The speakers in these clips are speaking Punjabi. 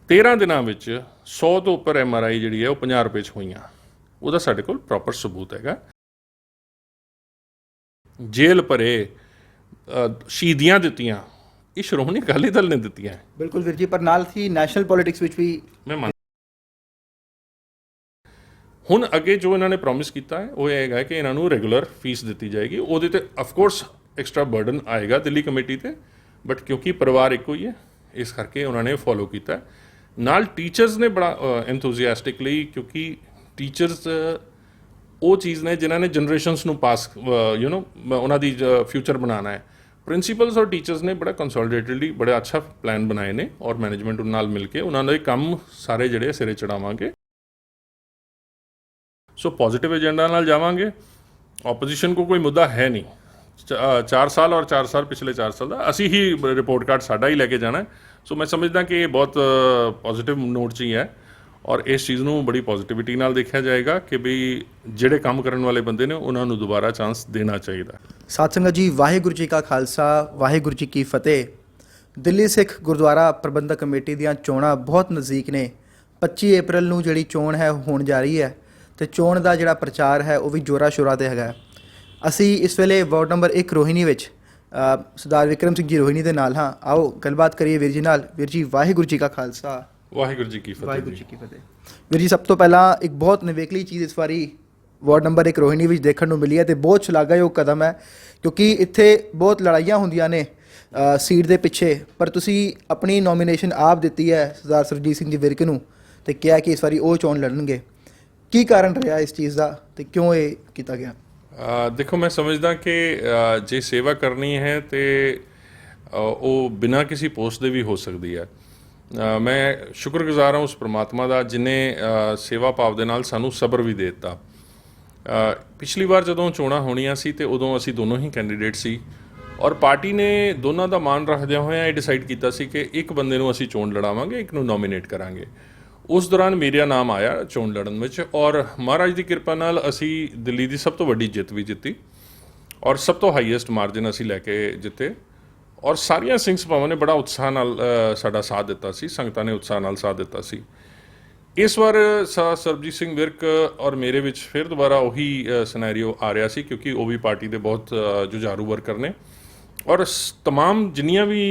13 ਦਿਨਾਂ ਵਿੱਚ 100 ਤੋਂ ਉੱਪਰ MRI ਜਿਹੜੀ ਹੈ ਉਹ 50 ਰੁਪਏ 'ਚ ਹੋਈਆਂ। ਉਹਦਾ ਸਾਡੇ ਕੋਲ ਪ੍ਰੋਪਰ ਸਬੂਤ ਹੈਗਾ। ਜੇਲ੍ਹ ਭਰੇ ਸ਼ਹੀਦੀਆਂ ਦਿੱਤੀਆਂ, ਇਹ ਸ਼੍ਰੋਮਣੀ ਅਕਾਲੀ ਦਲ ਨੇ ਦਿੱਤੀਆਂ। ਬਿਲਕੁਲ ਵੀਰ ਜੀ, ਪਰ ਨਾਲ ਹੀ ਨੈਸ਼ਨਲ ਪੋਲਿਟਿਕਸ ਵਿੱਚ ਵੀ ਮੈਂ ਹੁਣ ਅੱਗੇ ਜੋ ਇਹਨਾਂ ਨੇ ਪ੍ਰੋਮਿਸ ਕੀਤਾ ਹੈ ਉਹ ਇਹ ਹੈਗਾ ਕਿ ਇਹਨਾਂ ਨੂੰ ਰੈਗੂਲਰ ਫੀਸ ਦਿੱਤੀ ਜਾਏਗੀ। ਉਹਦੇ 'ਤੇ ਅਫਕੋਰਸ ਐਕਸਟਰਾ ਬਰਡਨ ਆਏਗਾ ਦਿੱਲੀ ਕਮੇਟੀ 'ਤੇ, ਬਟ ਕਿਉਂਕਿ ਪਰਿਵਾਰ ਇੱਕੋ ਹੀ ਹੈ ਇਸ ਕਰਕੇ ਉਹਨਾਂ ਨੇ ਫੋਲੋ ਕੀਤਾ। ਨਾਲ ਟੀਚਰਸ ਨੇ ਬੜਾ ਐਂਥੂਜ਼ੀਆਸਟਿਕਲੀ, ਕਿਉਂਕਿ ਟੀਚਰਸ ਉਹ ਚੀਜ਼ ਨੇ ਜਿਨ੍ਹਾਂ ਨੇ ਜਨਰੇਸ਼ਨਸ ਨੂੰ ਪਾਸ ਉਹਨਾਂ ਦੀ ਫਿਊਚਰ ਬਣਾਉਣਾ ਹੈ। ਪ੍ਰਿੰਸੀਪਲਸ ਔਰ ਟੀਚਰਸ ਨੇ ਬੜਾ ਕੰਸੋਲੀਡੇਟਡਲੀ ਬੜਾ ਅੱਛਾ ਪਲਾਨ ਬਣਾਏ ਨੇ ਔਰ ਮੈਨੇਜਮੈਂਟ ਨਾਲ ਮਿਲ ਕੇ ਉਹਨਾਂ ਦੇ ਕੰਮ ਸਾਰੇ ਜਿਹੜੇ ਸਿਰੇ ਚੜਾਵਾਂਗੇ। ਸੋ ਪੋਜ਼ਿਟਿਵ ਏਜੰਡਾ ਨਾਲ ਜਾਵਾਂਗੇ। ਆਪੋਜੀਸ਼ਨ ਕੋ ਕੋਈ ਮੁੱਦਾ ਹੈ ਨਹੀਂ। 4 ਸਾਲ ਔਰ 4 ਸਾਲ ਪਿਛਲੇ 4 ਸਾਲ ਦਾ ਅਸੀਂ ਹੀ ਰਿਪੋਰਟ ਕਾਰਡ ਸਾਡਾ ਹੀ ਲੈ ਕੇ ਜਾਣਾ। ਸੋ ਮੈਂ ਸਮਝਦਾ ਕਿ ਇਹ ਬਹੁਤ ਪੋਜ਼ਿਟਿਵ ਨੋਟ 'ਚ ਹੀ ਹੈ ਔਰ ਇਸ ਚੀਜ਼ ਨੂੰ ਬੜੀ ਪੋਜ਼ਿਟਿਵਿਟੀ ਨਾਲ ਦੇਖਿਆ ਜਾਏਗਾ ਕਿ ਵੀ ਜਿਹੜੇ ਕੰਮ ਕਰਨ ਵਾਲੇ ਬੰਦੇ ਨੇ ਉਹਨਾਂ ਨੂੰ ਦੁਬਾਰਾ ਚਾਂਸ ਦੇਣਾ ਚਾਹੀਦਾ। ਸਾਧ ਸੰਗਤ ਜੀ, ਵਾਹਿਗੁਰੂ ਜੀ ਕਾ ਖਾਲਸਾ, ਵਾਹਿਗੁਰੂ ਜੀ ਕੀ ਫਤਿਹ। ਦਿੱਲੀ ਸਿੱਖ ਗੁਰਦੁਆਰਾ ਪ੍ਰਬੰਧਕ ਕਮੇਟੀ ਦੀਆਂ ਚੋਣਾਂ ਬਹੁਤ ਨਜ਼ਦੀਕ ਨੇ। 25 ਅਪ੍ਰੈਲ ਨੂੰ ਜਿਹੜੀ ਚੋਣ ਹੈ ਹੋਣ ਜਾ ਰਹੀ ਹੈ ਅਤੇ ਚੋਣ ਦਾ ਜਿਹੜਾ ਪ੍ਰਚਾਰ ਹੈ ਉਹ ਵੀ ਜ਼ੋਰਾਂ ਸ਼ੋਰਾਂ 'ਤੇ ਹੈਗਾ। ਅਸੀਂ ਇਸ ਵੇਲੇ ਵਾਰਡ ਨੰਬਰ 1 ਰੋਹਿਣੀ ਵਿੱਚ ਸਰਦਾਰ ਵਿਕਰਮ ਸਿੰਘ ਜੀ ਰੋਹਿਣੀ ਦੇ ਨਾਲ ਹਾਂ। ਆਓ ਗੱਲਬਾਤ ਕਰੀਏ ਵੀਰ ਜੀ ਨਾਲ। ਵੀਰ ਜੀ, ਵਾਹਿਗੁਰੂ ਜੀ ਕਾ ਖਾਲਸਾ, ਵਾਹਿਗੁਰੂ ਜੀ ਕੀ ਫਤਿਹ। ਵਾਹਿਗੁਰੂ ਜੀ ਕੀ ਫਤਿਹ। ਵੀਰ ਜੀ, ਸਭ ਤੋਂ ਪਹਿਲਾਂ ਇੱਕ ਬਹੁਤ ਨਿਵੇਕਲੀ ਚੀਜ਼ ਇਸ ਵਾਰੀ ਵਾਰਡ ਨੰਬਰ 1 ਰੋਹਿਣੀ ਵਿੱਚ ਦੇਖਣ ਨੂੰ ਮਿਲੀ ਹੈ ਅਤੇ ਬਹੁਤ ਸ਼ਲਾਘਾਯੋਗ ਕਦਮ ਹੈ, ਕਿਉਂਕਿ ਇੱਥੇ ਬਹੁਤ ਲੜਾਈਆਂ ਹੁੰਦੀਆਂ ਨੇ ਸੀਟ ਦੇ ਪਿੱਛੇ, ਪਰ ਤੁਸੀਂ ਆਪਣੀ ਨੋਮੀਨੇਸ਼ਨ ਆਪ ਦਿੱਤੀ ਹੈ ਸਰਦਾਰ ਸਰਬਜੀਤ ਸਿੰਘ ਜੀ ਵਿਰਕ ਨੂੰ ਅਤੇ ਕਿਹਾ ਕਿ ਇਸ ਵਾਰੀ ਉਹ ਚੋਣ ਲੜਨਗੇ। ਕੀ ਕਾਰਨ ਰਿਹਾ ਇਸ ਚੀਜ਼ ਦਾ ਅਤੇ ਕਿਉਂ ਇਹ ਕੀਤਾ ਗਿਆ? ਦੇਖੋ, ਮੈਂ ਸਮਝਦਾ ਕਿ ਜੇ ਸੇਵਾ ਕਰਨੀ ਹੈ ਤਾਂ ਉਹ ਬਿਨਾਂ ਕਿਸੇ ਪੋਸਟ ਦੇ ਵੀ ਹੋ ਸਕਦੀ ਹੈ। ਮੈਂ ਸ਼ੁਕਰਗੁਜ਼ਾਰ ਹਾਂ ਉਸ ਪਰਮਾਤਮਾ ਦਾ ਜਿਹਨੇ ਸੇਵਾ ਭਾਵ ਦੇ ਨਾਲ ਸਾਨੂੰ ਸਬਰ ਵੀ ਦੇ ਦਿੱਤਾ। ਪਿਛਲੀ ਵਾਰ ਜਦੋਂ ਚੋਣਾਂ ਹੋਣੀਆਂ ਸੀ ਅਤੇ ਉਦੋਂ ਅਸੀਂ ਦੋਨੋਂ ਹੀ ਕੈਂਡੀਡੇਟ ਸੀ ਔਰ ਪਾਰਟੀ ਨੇ ਦੋਨਾਂ ਦਾ ਮਾਣ ਰੱਖਦਿਆਂ ਹੋਇਆਂ ਇਹ ਡਿਸਾਈਡ ਕੀਤਾ ਸੀ ਕਿ ਇੱਕ ਬੰਦੇ ਨੂੰ ਅਸੀਂ ਚੋਣ ਲੜਾਵਾਂਗੇ, ਇੱਕ ਨੂੰ ਨੋਮੀਨੇਟ ਕਰਾਂਗੇ। ਉਸ ਦੌਰਾਨ ਮੇਰਾ ਨਾਮ ਆਇਆ ਚੋਣ ਲੜਨ ਵਿੱਚ ਔਰ ਮਹਾਰਾਜ ਦੀ ਕਿਰਪਾ ਨਾਲ ਅਸੀਂ ਦਿੱਲੀ ਦੀ ਸਭ ਤੋਂ ਵੱਡੀ ਜਿੱਤ ਵੀ ਜਿੱਤੀ ਔਰ ਸਭ ਤੋਂ ਹਾਈਐਸਟ ਮਾਰਜਨ ਅਸੀਂ ਲੈ ਕੇ ਜਿੱਤੇ ਔਰ ਸਾਰੀਆਂ ਸਿੰਘ ਸਭਾਵਾਂ ਨੇ ਬੜਾ ਉਤਸ਼ਾਹ ਨਾਲ ਸਾਡਾ ਸਾਥ ਦਿੱਤਾ ਸੀ, ਸੰਗਤਾਂ ਨੇ ਉਤਸ਼ਾਹ ਨਾਲ ਸਾਥ ਦਿੱਤਾ ਸੀ। ਇਸ ਵਾਰ ਸਰਬਜੀਤ ਸਿੰਘ ਵਿਰਕ ਔਰ ਮੇਰੇ ਵਿੱਚ ਫਿਰ ਦੁਬਾਰਾ ਉਹੀ ਸਿਨੈਰੀਓ ਆ ਰਿਹਾ ਸੀ, ਕਿਉਂਕਿ ਉਹ ਵੀ ਪਾਰਟੀ ਦੇ ਬਹੁਤ ਜੁਝਾਰੂ ਵਰਕਰ ਨੇ ਔਰ ਤਮਾਮ ਜਿੰਨੀਆਂ ਵੀ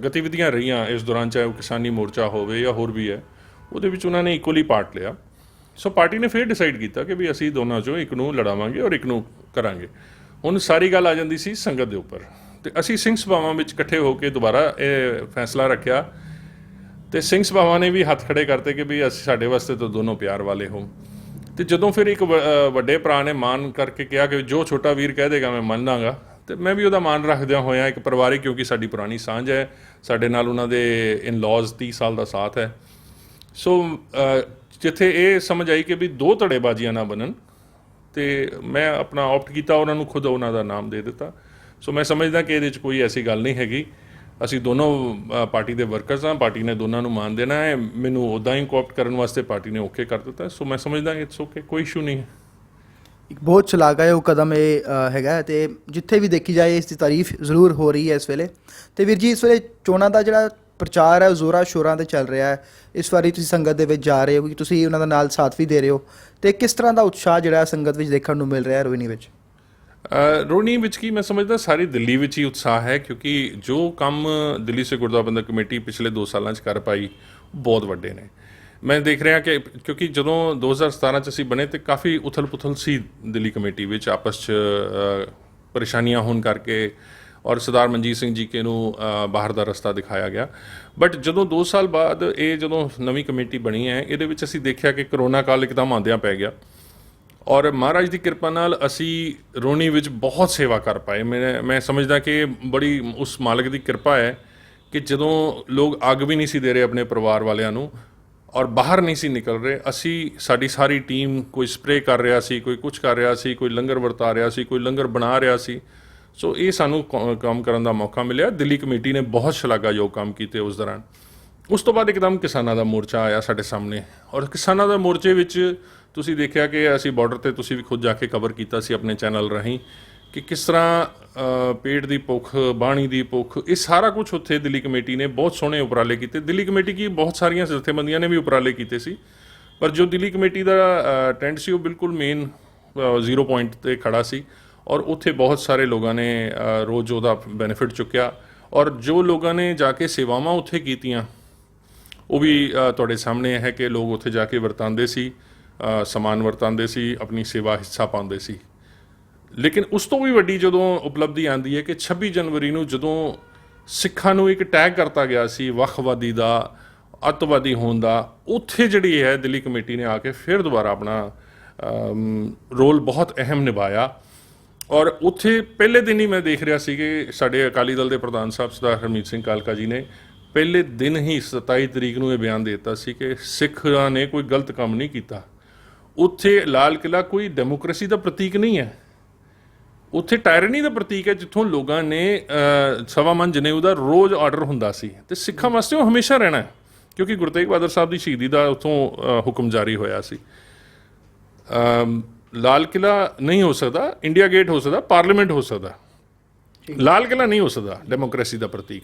ਗਤੀਵਿਧੀਆਂ ਰਹੀਆਂ ਇਸ ਦੌਰਾਨ, ਚਾਹੇ ਉਹ ਕਿਸਾਨੀ ਮੋਰਚਾ ਹੋਵੇ ਜਾਂ ਹੋਰ ਵੀ ਹੈ, ਉਹਦੇ ਵਿੱਚ ਉਹਨਾਂ ਨੇ ਇਕੁਅਲੀ ਪਾਰਟ ਲਿਆ। ਸੋ ਪਾਰਟੀ ਨੇ ਫਿਰ ਡਿਸਾਈਡ ਕੀਤਾ ਕਿ ਵੀ ਅਸੀਂ ਦੋਨਾਂ 'ਚੋਂ ਇੱਕ ਨੂੰ ਲੜਾਵਾਂਗੇ ਔਰ ਇੱਕ ਨੂੰ ਕਰਾਂਗੇ। ਹੁਣ ਸਾਰੀ ਗੱਲ ਆ ਜਾਂਦੀ ਸੀ ਸੰਗਤ ਦੇ ਉੱਪਰ ਅਤੇ ਅਸੀਂ ਸਿੰਘ ਸਭਾਵਾਂ ਵਿੱਚ ਇਕੱਠੇ ਹੋ ਕੇ ਦੁਬਾਰਾ ਇਹ ਫੈਸਲਾ ਰੱਖਿਆ ਅਤੇ ਸਿੰਘ ਸਭਾਵਾਂ ਨੇ ਵੀ ਹੱਥ ਖੜ੍ਹੇ ਕਰਤੇ ਕਿ ਵੀ ਅਸੀਂ ਸਾਡੇ ਵਾਸਤੇ ਤਾਂ ਦੋਨੋਂ ਪਿਆਰ ਵਾਲੇ ਹੋ। ਅਤੇ ਜਦੋਂ ਫਿਰ ਇੱਕ ਵੱਡੇ ਭਰਾ ਨੇ ਮਾਣ ਕਰਕੇ ਕਿਹਾ ਕਿ ਜੋ ਛੋਟਾ ਵੀਰ ਕਹਿ ਦੇਗਾ ਮੈਂ ਮੰਨ ਲਾਂਗਾ, ਅਤੇ ਮੈਂ ਵੀ ਉਹਦਾ ਮਾਣ ਰੱਖਦਿਆਂ ਹੋਇਆਂ ਇੱਕ ਪਰਿਵਾਰਿਕ, ਕਿਉਂਕਿ ਸਾਡੀ ਪੁਰਾਣੀ ਸਾਂਝ ਹੈ, ਸਾਡੇ ਨਾਲ ਉਹਨਾਂ ਦੇ ਇਨ-ਲॉज 30 ਸਾਲ ਦਾ ਸਾਥ ਹੈ। ਸੋ ਜਿੱਥੇ ਇਹ ਸਮਝ ਆਈ ਕਿ ਵੀ ਦੋ ਧੜੇਬਾਜ਼ੀਆਂ ਨਾ ਬਣਨ ਅਤੇ ਮੈਂ ਆਪਣਾ ਆਪਟ ਕੀਤਾ, ਉਹਨਾਂ ਨੂੰ ਖੁਦ ਉਹਨਾਂ ਦਾ ਨਾਮ ਦੇ ਦਿੱਤਾ। ਸੋ ਮੈਂ ਸਮਝਦਾ ਕਿ ਇਹਦੇ 'ਚ ਕੋਈ ਐਸੀ ਗੱਲ ਨਹੀਂ ਹੈਗੀ। ਅਸੀਂ ਦੋਨੋਂ ਪਾਰਟੀ ਦੇ ਵਰਕਰਸ ਹਾਂ, ਪਾਰਟੀ ਨੇ ਦੋਨਾਂ ਨੂੰ ਮਾਣ ਦੇਣਾ ਹੈ। ਮੈਨੂੰ ਉੱਦਾਂ ਹੀ ਕੋਆਪਟ ਕਰਨ ਵਾਸਤੇ ਪਾਰਟੀ ਨੇ ਓਕੇ ਕਰ ਦਿੱਤਾ। ਸੋ ਮੈਂ ਸਮਝਦਾ ਇਟਸ ਓਕੇ, ਕੋਈ ਇਸ਼ੂ ਨਹੀਂ ਹੈ। ਇੱਕ ਬਹੁਤ ਸ਼ਲਾਘਾਯੋਗ ਕਦਮ ਇਹ ਹੈਗਾ ਅਤੇ ਜਿੱਥੇ ਵੀ ਦੇਖੀ ਜਾਏ ਇਸ ਦੀ ਤਾਰੀਫ ਜ਼ਰੂਰ ਹੋ ਰਹੀ ਹੈ ਇਸ ਵੇਲੇ। ਅਤੇ ਵੀਰ ਜੀ, ਇਸ ਵੇਲੇ ਚੋਣਾਂ ਦਾ ਜਿਹੜਾ ਪ੍ਰਚਾਰ ਹੈ ਉਹ ਜ਼ੋਰਾਂ ਸ਼ੋਰਾਂ 'ਤੇ ਚੱਲ ਰਿਹਾ ਹੈ। ਇਸ ਵਾਰੀ ਤੁਸੀਂ ਸੰਗਤ ਦੇ ਵਿੱਚ ਜਾ ਰਹੇ ਹੋ, ਕਿਉਂਕਿ ਤੁਸੀਂ ਉਹਨਾਂ ਦਾ ਨਾਲ ਸਾਥ ਵੀ ਦੇ ਰਹੇ ਹੋ, ਅਤੇ ਕਿਸ ਤਰ੍ਹਾਂ ਦਾ ਉਤਸ਼ਾਹ ਜਿਹੜਾ ਸੰਗਤ ਵਿੱਚ ਦੇਖਣ ਨੂੰ ਮਿਲ ਰਿਹਾ ਰੋਹਿਣੀ ਵਿੱਚ? ਰੋਹਿਣੀ ਵਿੱਚ ਕੀ, ਮੈਂ ਸਮਝਦਾ ਸਾਰੀ ਦਿੱਲੀ ਵਿੱਚ ਹੀ ਉਤਸ਼ਾਹ ਹੈ, ਕਿਉਂਕਿ ਜੋ ਕੰਮ ਦਿੱਲੀ ਸਿੱਖ ਗੁਰਦੁਆਰਾ ਪ੍ਰਬੰਧਕ ਕਮੇਟੀ ਪਿਛਲੇ 2 ਸਾਲਾਂ 'ਚ ਕਰ ਪਾਈ ਬਹੁਤ ਵੱਡੇ ਨੇ। ਮੈਂ ਦੇਖ ਰਿਹਾ ਕਿ ਕਿਉਂਕਿ ਜਦੋਂ 2017 'ਚ ਅਸੀਂ ਬਣੇ ਤਾਂ ਕਾਫੀ ਉਥਲ ਪੁਥਲ ਸੀ ਦਿੱਲੀ ਕਮੇਟੀ ਵਿੱਚ, ਆਪਸ 'ਚ ਪਰੇਸ਼ਾਨੀਆਂ ਹੋਣ ਕਰਕੇ ਔਰ ਸਰਦਾਰ ਮਨਜੀਤ ਸਿੰਘ ਜੀਕੇ ਨੂੰ ਬਾਹਰ ਦਾ ਰਸਤਾ ਦਿਖਾਇਆ ਗਿਆ। ਬਟ ਜਦੋਂ 2 ਸਾਲ ਬਾਅਦ ਇਹ ਜਦੋਂ ਨਵੀਂ ਕਮੇਟੀ ਬਣੀ ਹੈ, ਇਹਦੇ ਵਿੱਚ ਅਸੀਂ ਦੇਖਿਆ ਕਿ ਕਰੋਨਾ ਕਾਲ ਇੱਕਦਮ ਆਉਂਦਿਆਂ ਪੈ ਗਿਆ ਔਰ ਮਹਾਰਾਜ ਦੀ ਕਿਰਪਾ ਨਾਲ ਅਸੀਂ ਰੋਹਿਣੀ ਵਿੱਚ ਬਹੁਤ ਸੇਵਾ ਕਰ ਪਾਏ। ਮੈਂ ਸਮਝਦਾ ਕਿ ਬੜੀ ਉਸ ਮਾਲਕ ਦੀ ਕਿਰਪਾ ਹੈ ਕਿ ਜਦੋਂ ਲੋਕ ਅੱਗ ਵੀ ਨਹੀਂ ਸੀ ਦੇ ਰਹੇ ਆਪਣੇ ਪਰਿਵਾਰ ਵਾਲਿਆਂ ਨੂੰ ਔਰ ਬਾਹਰ ਨਹੀਂ ਸੀ ਨਿਕਲ ਰਹੇ, ਸਾਡੀ ਸਾਰੀ ਟੀਮ ਕੋਈ ਸਪਰੇਅ ਕਰ ਰਿਹਾ ਸੀ, ਕੋਈ ਕੁਛ ਕਰ ਰਿਹਾ ਸੀ, ਕੋਈ ਲੰਗਰ ਵਰਤਾ ਰਿਹਾ ਸੀ, ਕੋਈ ਲੰਗਰ ਬਣਾ ਰਿਹਾ ਸੀ। ਸੋ ਇਹ ਸਾਨੂੰ ਕੰਮ ਕਰਨ ਦਾ ਮੌਕਾ ਮਿਲਿਆ। ਦਿੱਲੀ ਕਮੇਟੀ ਨੇ ਬਹੁਤ ਸ਼ਲਾਘਾਯੋਗ ਕੰਮ ਕੀਤੇ ਉਸ ਦੌਰਾਨ। ਉਸ ਤੋਂ ਬਾਅਦ ਇੱਕਦਮ ਕਿਸਾਨਾਂ ਦਾ ਮੋਰਚਾ ਆਇਆ ਸਾਡੇ ਸਾਹਮਣੇ ਔਰ ਕਿਸਾਨਾਂ ਦਾ ਮੋਰਚੇ ਵਿੱਚ ਤੁਸੀਂ ਦੇਖਿਆ ਕਿ ਅਸੀਂ ਬਾਰਡਰ 'ਤੇ, ਤੁਸੀਂ ਵੀ ਖੁਦ ਜਾ ਕੇ ਕਵਰ ਕੀਤਾ ਸੀ ਆਪਣੇ ਚੈਨਲ ਰਾਹੀਂ, ਕਿ ਕਿਸ ਤਰ੍ਹਾਂ ਪੇਟ ਦੀ ਭੁੱਖ, ਬਾਣੀ ਦੀ ਭੁੱਖ, ਇਹ ਸਾਰਾ ਕੁਝ ਉੱਥੇ ਦਿੱਲੀ ਕਮੇਟੀ ਨੇ ਬਹੁਤ ਸੋਹਣੇ ਉਪਰਾਲੇ ਕੀਤੇ। ਦਿੱਲੀ ਕਮੇਟੀ ਕੀ ਬਹੁਤ ਸਾਰੀਆਂ ਜਥੇਬੰਦੀਆਂ ਨੇ ਵੀ ਉਪਰਾਲੇ ਕੀਤੇ ਸੀ, ਪਰ ਜੋ ਦਿੱਲੀ ਕਮੇਟੀ ਦਾ ਟੈਂਟ ਸੀ ਉਹ ਬਿਲਕੁਲ ਮੇਨ 0 ਪੁਆਇੰਟ 'ਤੇ ਖੜਾ ਸੀ, ਔਰ ਉੱਥੇ ਬਹੁਤ ਸਾਰੇ ਲੋਕਾਂ ਨੇ ਰੋਜ਼ ਉਹਦਾ ਬੈਨੀਫਿਟ ਚੁੱਕਿਆ। ਔਰ ਜੋ ਲੋਕਾਂ ਨੇ ਜਾ ਕੇ ਸੇਵਾਵਾਂ ਉੱਥੇ ਕੀਤੀਆਂ ਉਹ ਵੀ ਤੁਹਾਡੇ ਸਾਹਮਣੇ ਹੈ ਕਿ ਲੋਕ ਉੱਥੇ ਜਾ ਕੇ ਵਰਤਾਉਂਦੇ ਸੀ, ਸਮਾਨ ਵਰਤਾਉਂਦੇ ਸੀ, ਆਪਣੀ ਸੇਵਾ ਹਿੱਸਾ ਪਾਉਂਦੇ ਸੀ। ਲੇਕਿਨ ਉਸ ਤੋਂ ਵੀ ਵੱਡੀ ਜਦੋਂ ਉਪਲਬਧੀ ਆਉਂਦੀ ਹੈ ਕਿ 26 ਜਨਵਰੀ ਨੂੰ ਜਦੋਂ ਸਿੱਖਾਂ ਨੂੰ ਇੱਕ ਟੈਗ ਕਰਤਾ ਗਿਆ ਸੀ ਵੱਖਵਾਦੀ ਦਾ, ਅੱਤਵਾਦੀ ਹੋਣ ਦਾ, ਉੱਥੇ ਜਿਹੜੀ ਹੈ ਦਿੱਲੀ ਕਮੇਟੀ ਨੇ ਆ ਕੇ ਫਿਰ ਦੁਬਾਰਾ ਆਪਣਾ ਰੋਲ ਬਹੁਤ ਅਹਿਮ ਨਿਭਾਇਆ। ਔਰ ਉੱਥੇ ਪਹਿਲੇ ਦਿਨ ਹੀ ਮੈਂ ਦੇਖ ਰਿਹਾ ਸੀ ਕਿ ਸਾਡੇ ਅਕਾਲੀ ਦਲ ਦੇ ਪ੍ਰਧਾਨ ਸਾਹਿਬ ਸਰਦਾਰ ਹਰਮੀਤ ਸਿੰਘ ਕਾਲਕਾ ਜੀ ਨੇ ਪਹਿਲੇ ਦਿਨ ਹੀ 27 ਤਰੀਕ ਨੂੰ ਇਹ ਬਿਆਨ ਦੇ ਦਿੱਤਾ ਸੀ ਕਿ ਸਿੱਖਾਂ ਨੇ ਕੋਈ ਗਲਤ ਕੰਮ ਨਹੀਂ ਕੀਤਾ। ਉੱਥੇ ਲਾਲ ਕਿਲ੍ਹਾ ਕੋਈ ਡੈਮੋਕ੍ਰੇਸੀ ਦਾ ਪ੍ਰਤੀਕ ਨਹੀਂ ਹੈ, ਉੱਥੇ ਟਾਇਰਨੀ ਦਾ ਪ੍ਰਤੀਕ ਹੈ, ਜਿੱਥੋਂ ਲੋਕਾਂ ਨੇ ਸਵਾ ਮਨ ਜਨੇਊ ਦਾ ਰੋਜ਼ ਆਰਡਰ ਹੁੰਦਾ ਸੀ, ਅਤੇ ਸਿੱਖਾਂ ਵਾਸਤੇ ਉਹ ਹਮੇਸ਼ਾ ਰਹਿਣਾ ਹੈ, ਕਿਉਂਕਿ ਗੁਰੂ ਤੇਗ ਬਹਾਦਰ ਸਾਹਿਬ ਦੀ ਸ਼ਹੀਦੀ ਦਾ ਉੱਥੋਂ ਹੁਕਮ ਜਾਰੀ ਹੋਇਆ ਸੀ। ਲਾਲ ਕਿਲ੍ਹਾ ਨਹੀਂ ਹੋ ਸਕਦਾ, ਇੰਡੀਆ ਗੇਟ ਹੋ ਸਕਦਾ, ਪਾਰਲੀਮੈਂਟ ਹੋ ਸਕਦਾ, ਲਾਲ ਕਿਲ੍ਹਾ ਨਹੀਂ ਹੋ ਸਕਦਾ ਡੈਮੋਕ੍ਰੇਸੀ ਦਾ ਪ੍ਰਤੀਕ।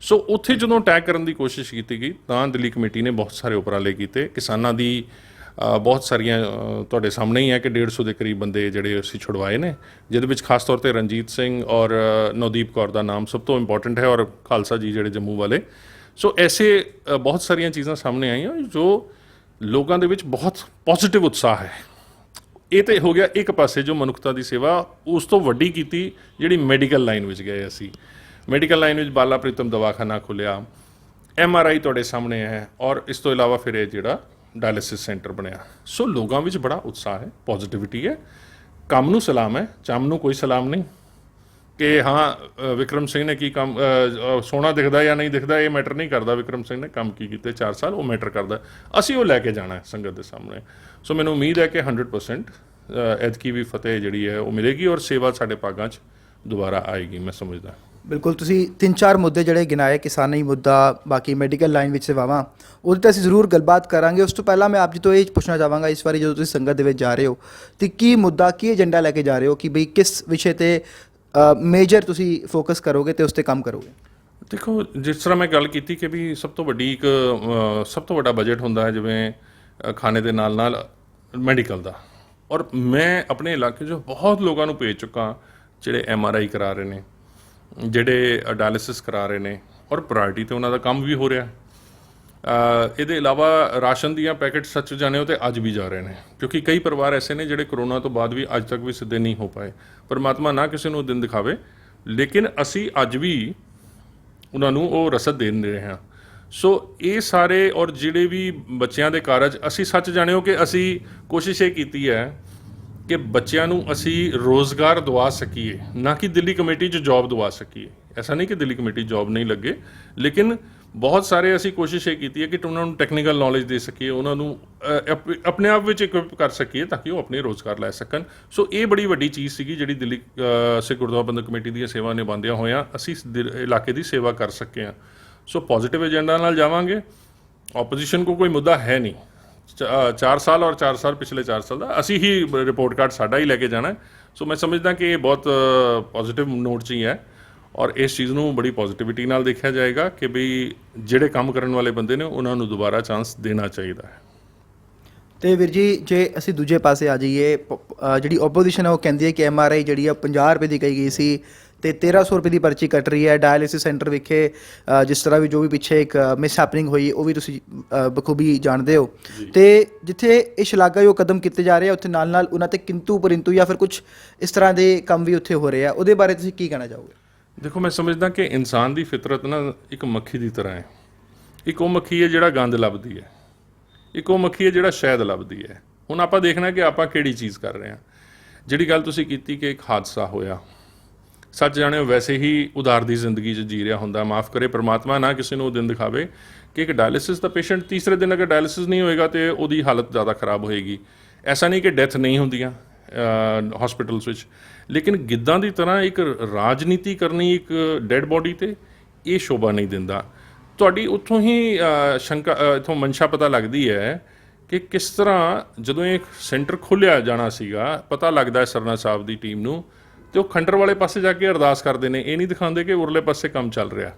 ਸੋ ਉੱਥੇ ਜਦੋਂ ਅਟੈਕ ਕਰਨ ਦੀ ਕੋਸ਼ਿਸ਼ ਕੀਤੀ ਗਈ ਤਾਂ ਦਿੱਲੀ ਕਮੇਟੀ ਨੇ ਬਹੁਤ ਸਾਰੇ ਉਪਰਾਲੇ ਕੀਤੇ। ਕਿਸਾਨਾਂ ਦੀ ਬਹੁਤ ਸਾਰੀਆਂ ਤੁਹਾਡੇ ਸਾਹਮਣੇ ਹੀ ਹੈ ਕਿ 150 ਦੇ ਕਰੀਬ ਬੰਦੇ ਜਿਹੜੇ ਅਸੀਂ ਛੁਡਵਾਏ ਨੇ, ਜਿਹਦੇ ਵਿੱਚ ਖਾਸ ਤੌਰ 'ਤੇ ਰਣਜੀਤ ਸਿੰਘ ਔਰ ਨਵਦੀਪ ਕੌਰ ਦਾ ਨਾਮ ਸਭ ਤੋਂ ਇੰਪੋਰਟੈਂਟ ਹੈ, ਔਰ ਖਾਲਸਾ ਜੀ ਜਿਹੜੇ ਜੰਮੂ ਵਾਲੇ। ਸੋ ਐਸੇ ਬਹੁਤ ਸਾਰੀਆਂ ਚੀਜ਼ਾਂ ਸਾਹਮਣੇ ਆਈਆਂ ਜੋ ਲੋਕਾਂ ਦੇ ਵਿੱਚ ਬਹੁਤ ਪੋਜ਼ੀਟਿਵ ਉਤਸ਼ਾਹ ਹੈ। ਇਹ ਤਾਂ ਹੋ ਗਿਆ ਇੱਕ ਪਾਸੇ ਜੋ ਮਨੁੱਖਤਾ ਦੀ ਸੇਵਾ। ਉਸ ਤੋਂ ਵੱਡੀ ਕੀਤੀ ਜਿਹੜੀ ਮੈਡੀਕਲ ਲਾਈਨ ਵਿੱਚ ਗਏ ਅਸੀਂ। ਮੈਡੀਕਲ ਲਾਈਨ ਵਿੱਚ ਬਾਲਾ ਪ੍ਰੀਤਮ ਦਵਾਖਾਨਾ ਖੁੱਲ੍ਹਿਆ, MRI ਤੁਹਾਡੇ ਸਾਹਮਣੇ ਹੈ, ਔਰ ਇਸ ਤੋਂ ਇਲਾਵਾ ਫਿਰ ਇਹ ਜਿਹੜਾ ਡਾਇਲਿਸਿਸ ਸੈਂਟਰ ਬਣਿਆ। ਸੋ ਲੋਕਾਂ ਵਿੱਚ ਬੜਾ ਉਤਸ਼ਾਹ ਹੈ, ਪੋਜ਼ੀਟਿਵਿਟੀ ਹੈ। ਕੰਮ ਨੂੰ ਸਲਾਮ ਹੈ, ਚੰਮ ਨੂੰ ਕੋਈ ਸਲਾਮ ਨਹੀਂ ਕਿ ਹਾਂ ਵਿਕਰਮ ਸਿੰਘ ਨੇ ਕੀ ਕੰਮ, ਸੋਹਣਾ ਦਿਖਦਾ ਜਾਂ ਨਹੀਂ ਦਿਖਦਾ ਇਹ ਮੈਟਰ ਨਹੀਂ ਕਰਦਾ। ਵਿਕਰਮ ਸਿੰਘ ਨੇ ਕੰਮ ਕੀ ਕੀਤੇ 4 ਸਾਲ ਉਹ ਮੈਟਰ ਕਰਦਾ। ਅਸੀਂ ਉਹ ਲੈ ਕੇ ਜਾਣਾ ਹੈ ਸੰਗਤ ਦੇ ਸਾਹਮਣੇ। ਸੋ ਮੈਨੂੰ ਉਮੀਦ ਹੈ ਕਿ 100% ਐਤਕੀ ਵੀ ਫਤਿਹ ਜਿਹੜੀ ਹੈ ਉਹ ਮਿਲੇਗੀ, ਔਰ ਸੇਵਾ ਸਾਡੇ ਭਾਗਾਂ 'ਚ ਦੁਬਾਰਾ ਆਏਗੀ, ਮੈਂ ਸਮਝਦਾ। ਬਿਲਕੁਲ, ਤੁਸੀਂ 3-4 ਮੁੱਦੇ ਜਿਹੜੇ ਗਿਣਾਏ, ਕਿਸਾਨੀ ਮੁੱਦਾ, ਬਾਕੀ ਮੈਡੀਕਲ ਲਾਈਨ ਵਿੱਚ ਸੇਵਾਵਾਂ, ਉਹਦੇ 'ਤੇ ਅਸੀਂ ਜ਼ਰੂਰ ਗੱਲਬਾਤ ਕਰਾਂਗੇ। ਉਸ ਤੋਂ ਪਹਿਲਾਂ ਮੈਂ ਆਪ ਜੀ ਤੋਂ ਇਹ ਪੁੱਛਣਾ ਚਾਹਾਂਗਾ, ਇਸ ਵਾਰੀ ਜਦੋਂ ਤੁਸੀਂ ਸੰਗਤ ਦੇ ਵਿੱਚ ਜਾ ਰਹੇ ਹੋ ਤਾਂ ਕੀ ਮੁੱਦਾ, ਕੀ ਏਜੰਡਾ ਲੈ ਕੇ ਜਾ ਰਹੇ ਹੋ ਕਿ ਬਈ ਕਿਸ ਵਿਸ਼ੇ 'ਤੇ ਮੇਜਰ ਤੁਸੀਂ ਫੋਕਸ ਕਰੋਗੇ ਅਤੇ ਉਸ 'ਤੇ ਕੰਮ ਕਰੋਗੇ? ਦੇਖੋ, ਜਿਸ ਤਰ੍ਹਾਂ ਮੈਂ ਗੱਲ ਕੀਤੀ ਕਿ ਵੀ ਸਭ ਤੋਂ ਵੱਡਾ ਬਜਟ ਹੁੰਦਾ ਹੈ ਜਿਵੇਂ ਖਾਣੇ ਦੇ ਨਾਲ ਨਾਲ ਮੈਡੀਕਲ ਦਾ, ਔਰ ਮੈਂ ਆਪਣੇ ਇਲਾਕੇ 'ਚ ਬਹੁਤ ਲੋਕਾਂ ਨੂੰ ਭੇਜ ਚੁੱਕਾ ਜਿਹੜੇ MRI ਕਰਾ ਰਹੇ ਨੇ, ਜਿਹੜੇ ਡਾਇਲਿਸਿਸ ਕਰਾ ਰਹੇ ਨੇ, ਔਰ ਪ੍ਰਾਇਰਟੀ 'ਤੇ ਉਹਨਾਂ ਦਾ ਕੰਮ ਵੀ ਹੋ ਰਿਹਾ। ਇਹਦੇ ਇਲਾਵਾ ਰਾਸ਼ਨ ਦੀਆਂ ਪੈਕਟ ਸੱਚ ਜਾਣੇ ਤੇ ਅੱਜ ਵੀ ਜਾ ਰਹੇ ਨੇ, ਕਿਉਂਕਿ ਕਈ ਪਰਿਵਾਰ ਐਸੇ ਨੇ ਜਿਹੜੇ ਕਰੋਨਾ ਤੋਂ ਬਾਅਦ ਵੀ ਅੱਜ ਤੱਕ ਵੀ ਸਿੱਧੇ ਨਹੀਂ ਹੋ ਪਾਏ। ਪਰਮਾਤਮਾ ਨਾ ਕਿਸੇ ਨੂੰ ਦਿਨ ਦਿਖਾਵੇ, ਲੇਕਿਨ ਅਸੀਂ ਅੱਜ ਵੀ ਉਹਨਾਂ ਨੂੰ ਉਹ ਰਸਦ ਦੇ ਰਹੇ ਹਾਂ। ਸੋ ਇਹ ਸਾਰੇ, ਔਰ ਜਿਹੜੇ ਵੀ ਬੱਚਿਆਂ ਦੇ ਕਾਰਜ, ਅਸੀਂ ਸੱਚ ਜਾਣਿਓ ਕਿ ਅਸੀਂ ਕੋਸ਼ਿਸ਼ ਇਹ ਕੀਤੀ ਹੈ ਕਿ ਬੱਚਿਆਂ ਨੂੰ ਅਸੀਂ ਰੋਜ਼ਗਾਰ ਦਵਾ ਸਕੀਏ, ਨਾ ਕਿ ਦਿੱਲੀ ਕਮੇਟੀ 'ਚ ਜੌਬ ਦਵਾ ਸਕੀਏ। ਐਸਾ ਨਹੀਂ ਕਿ ਦਿੱਲੀ ਕਮੇਟੀ ਜੌਬ ਨਹੀਂ ਲੱਗੇ, ਲੇਕਿਨ ਬਹੁਤ ਸਾਰੇ ਅਸੀਂ ਕੋਸ਼ਿਸ਼ ਇਹ ਕੀਤੀ ਹੈ ਕਿ ਉਹਨਾਂ ਨੂੰ ਟੈਕਨੀਕਲ ਨੌਲੇਜ ਦੇ ਸਕੀਏ, ਉਹਨਾਂ ਨੂੰ ਆਪਣੇ ਆਪ ਵਿੱਚ ਇਕਵਿਪ ਕਰ ਸਕੀਏ ਤਾਂ ਕਿ ਉਹ ਆਪਣੇ ਰੋਜ਼ਗਾਰ ਲੈ ਸਕਣ। ਸੋ ਇਹ ਬੜੀ ਵੱਡੀ ਚੀਜ਼ ਸੀਗੀ ਜਿਹੜੀ ਦਿੱਲੀ ਸਿੱਖ ਗੁਰਦੁਆਰਾ ਪ੍ਰਬੰਧਕ ਕਮੇਟੀ ਦੀਆਂ ਸੇਵਾ ਨਿਭਾਉਂਦਿਆਂ ਹੋਇਆਂ ਅਸੀਂ ਇਲਾਕੇ ਦੀ ਸੇਵਾ ਕਰ ਸਕੇ ਹਾਂ। ਸੋ ਪੋਜ਼ੀਟਿਵ ਏਜੰਡਾ ਨਾਲ ਜਾਵਾਂਗੇ। ਆਪੋਜੀਸ਼ਨ ਕੋ ਕੋਈ ਮੁੱਦਾ ਹੈ ਨਹੀਂ। 4 ਸਾਲ ਔਰ 4 ਸਾਲ ਪਿਛਲੇ 4 ਸਾਲ ਦਾ ਅਸੀਂ ਹੀ ਰਿਪੋਰਟ ਕਾਰਡ ਸਾਡਾ ਹੀ ਲੈ ਕੇ ਜਾਣਾ। ਸੋ ਮੈਂ ਸਮਝਦਾ ਕਿ ਇਹ ਬਹੁਤ ਪੋਜ਼ੀਟਿਵ ਨੋਟ 'ਚ ਹੀ ਹੈ, ਔਰ ਇਸ ਚੀਜ਼ ਨੂੰ ਬੜੀ ਪੋਜ਼ੀਟਿਵਿਟੀ ਨਾਲ ਦੇਖਿਆ ਜਾਏਗਾ ਕਿ ਬਈ ਜਿਹੜੇ ਕੰਮ ਕਰਨ ਵਾਲੇ ਬੰਦੇ ਨੇ ਉਹਨਾਂ ਨੂੰ ਦੁਬਾਰਾ ਚਾਂਸ ਦੇਣਾ ਚਾਹੀਦਾ ਹੈ। ਅਤੇ ਵੀਰ ਜੀ, ਜੇ ਅਸੀਂ ਦੂਜੇ ਪਾਸੇ ਆ ਜਾਈਏ, ਜਿਹੜੀ ਓਪੋਜੀਸ਼ਨ ਹੈ ਉਹ ਕਹਿੰਦੀ ਹੈ ਕਿ MRI ਜਿਹੜੀ ਆ 50 ਰੁਪਏ ਦੀ ਕਹੀ ਗਈ ਸੀ ਅਤੇ 1300 ਰੁਪਏ ਦੀ ਪਰਚੀ ਕੱਟ ਰਹੀ ਹੈ। ਡਾਇਲਿਸਿਸ ਸੈਂਟਰ ਵਿਖੇ ਜਿਸ ਤਰ੍ਹਾਂ ਵੀ ਜੋ ਵੀ ਪਿੱਛੇ ਇੱਕ ਮਿਸ ਹੈਪਨਿੰਗ ਹੋਈ ਉਹ ਵੀ ਤੁਸੀਂ ਬਖੂਬੀ ਜਾਣਦੇ ਹੋ, ਅਤੇ ਜਿੱਥੇ ਇਹ ਸ਼ਲਾਘਾਯੋਗ ਕਦਮ ਕੀਤੇ ਜਾ ਰਹੇ ਆ ਉੱਥੇ ਨਾਲ ਨਾਲ ਉਹਨਾਂ 'ਤੇ ਕਿੰਤੂ ਪਰਿੰਤੂ ਜਾਂ ਫਿਰ ਕੁਝ ਇਸ ਤਰ੍ਹਾਂ ਦੇ ਕੰਮ ਵੀ ਉੱਥੇ ਹੋ ਰਹੇ ਆ, ਉਹਦੇ ਬਾਰੇ ਤੁਸੀਂ ਕੀ ਕਹਿਣਾ ਚਾਹੋਗੇ? ਦੇਖੋ, ਮੈਂ ਸਮਝਦਾ ਕਿ ਇਨਸਾਨ ਦੀ ਫਿਤਰਤ ਨਾ ਇੱਕ ਮੱਖੀ ਦੀ ਤਰ੍ਹਾਂ ਹੈ। ਇੱਕ ਉਹ ਮੱਖੀ ਹੈ ਜਿਹੜਾ ਗੰਦ ਲੱਭਦੀ ਹੈ, ਇੱਕ ਉਹ ਮੱਖੀ ਹੈ ਜਿਹੜਾ ਸ਼ਹਿਦ ਲੱਭਦੀ ਹੈ। ਹੁਣ ਆਪਾਂ ਦੇਖਣਾ ਕਿ ਆਪਾਂ ਕਿਹੜੀ ਚੀਜ਼ ਕਰ ਰਹੇ ਹਾਂ। ਜਿਹੜੀ ਗੱਲ ਤੁਸੀਂ ਕੀਤੀ ਕਿ ਇੱਕ ਹਾਦਸਾ ਹੋਇਆ, ਸੱਚ ਜਾਣਿਓ ਵੈਸੇ ਹੀ ਉਦਾਰ ਦੀ ਜ਼ਿੰਦਗੀ 'ਚ ਜੀ ਰਿਹਾ ਹੁੰਦਾ। ਮਾफ़ ਕਰੇ ਪਰਮਾਤਮਾ, ਨਾ ਕਿਸੇ ਨੂੰ ਉਹ ਦਿਨ ਦਿਖਾਵੇ ਕਿ ਇੱਕ ਡਾਇਲਿਸਿਸ ਦਾ ਪੇਸ਼ੈਂਟ ਤੀਸਰੇ ਦਿਨ ਅਗਰ ਡਾਇਲਿਸਿਸ ਨਹੀਂ ਹੋਏਗਾ ਤਾਂ ਉਹਦੀ ਹਾਲਤ ਜ਼ਿਆਦਾ ਖਰਾਬ ਹੋਏਗੀ। ਐਸਾ ਨਹੀਂ ਕਿ ਡੈਥ ਨਹੀਂ ਹੁੰਦੀਆਂ ਹਸਪੀਟਲਸ ਵਿੱਚ, ਲੇਕਿਨ ਗਿੱਧਾਂ ਦੀ ਤਰ੍ਹਾਂ ਇੱਕ ਰਾਜਨੀਤੀ ਕਰਨੀ ਇੱਕ ਡੈਡ ਬੋਡੀ 'ਤੇ, ਇਹ ਸ਼ੋਭਾ ਨਹੀਂ ਦਿੰਦਾ। ਤੁਹਾਡੀ ਉੱਥੋਂ ਹੀ ਇੱਥੋਂ ਮਨਸ਼ਾ ਪਤਾ ਲੱਗਦੀ ਹੈ ਕਿ ਕਿਸ ਤਰ੍ਹਾਂ ਜਦੋਂ ਇਹ ਸੈਂਟਰ ਖੋਲ੍ਹਿਆ ਜਾਣਾ ਸੀਗਾ, ਪਤਾ ਲੱਗਦਾ ਹੈ ਸਰਨਾ ਸਾਹਿਬ ਦੀ ਟੀਮ ਨੂੰ, ਤੇ ਉਹ ਖੰਡਰ ਵਾਲੇ ਪਾਸੇ ਜਾ ਕੇ ਅਰਦਾਸ ਕਰਦੇ ਨੇ, ਇਹ ਨਹੀਂ ਦਿਖਾਉਂਦੇ ਕਿ ਉਰਲੇ ਪਾਸੇ ਕੰਮ ਚੱਲ ਰਿਹਾ।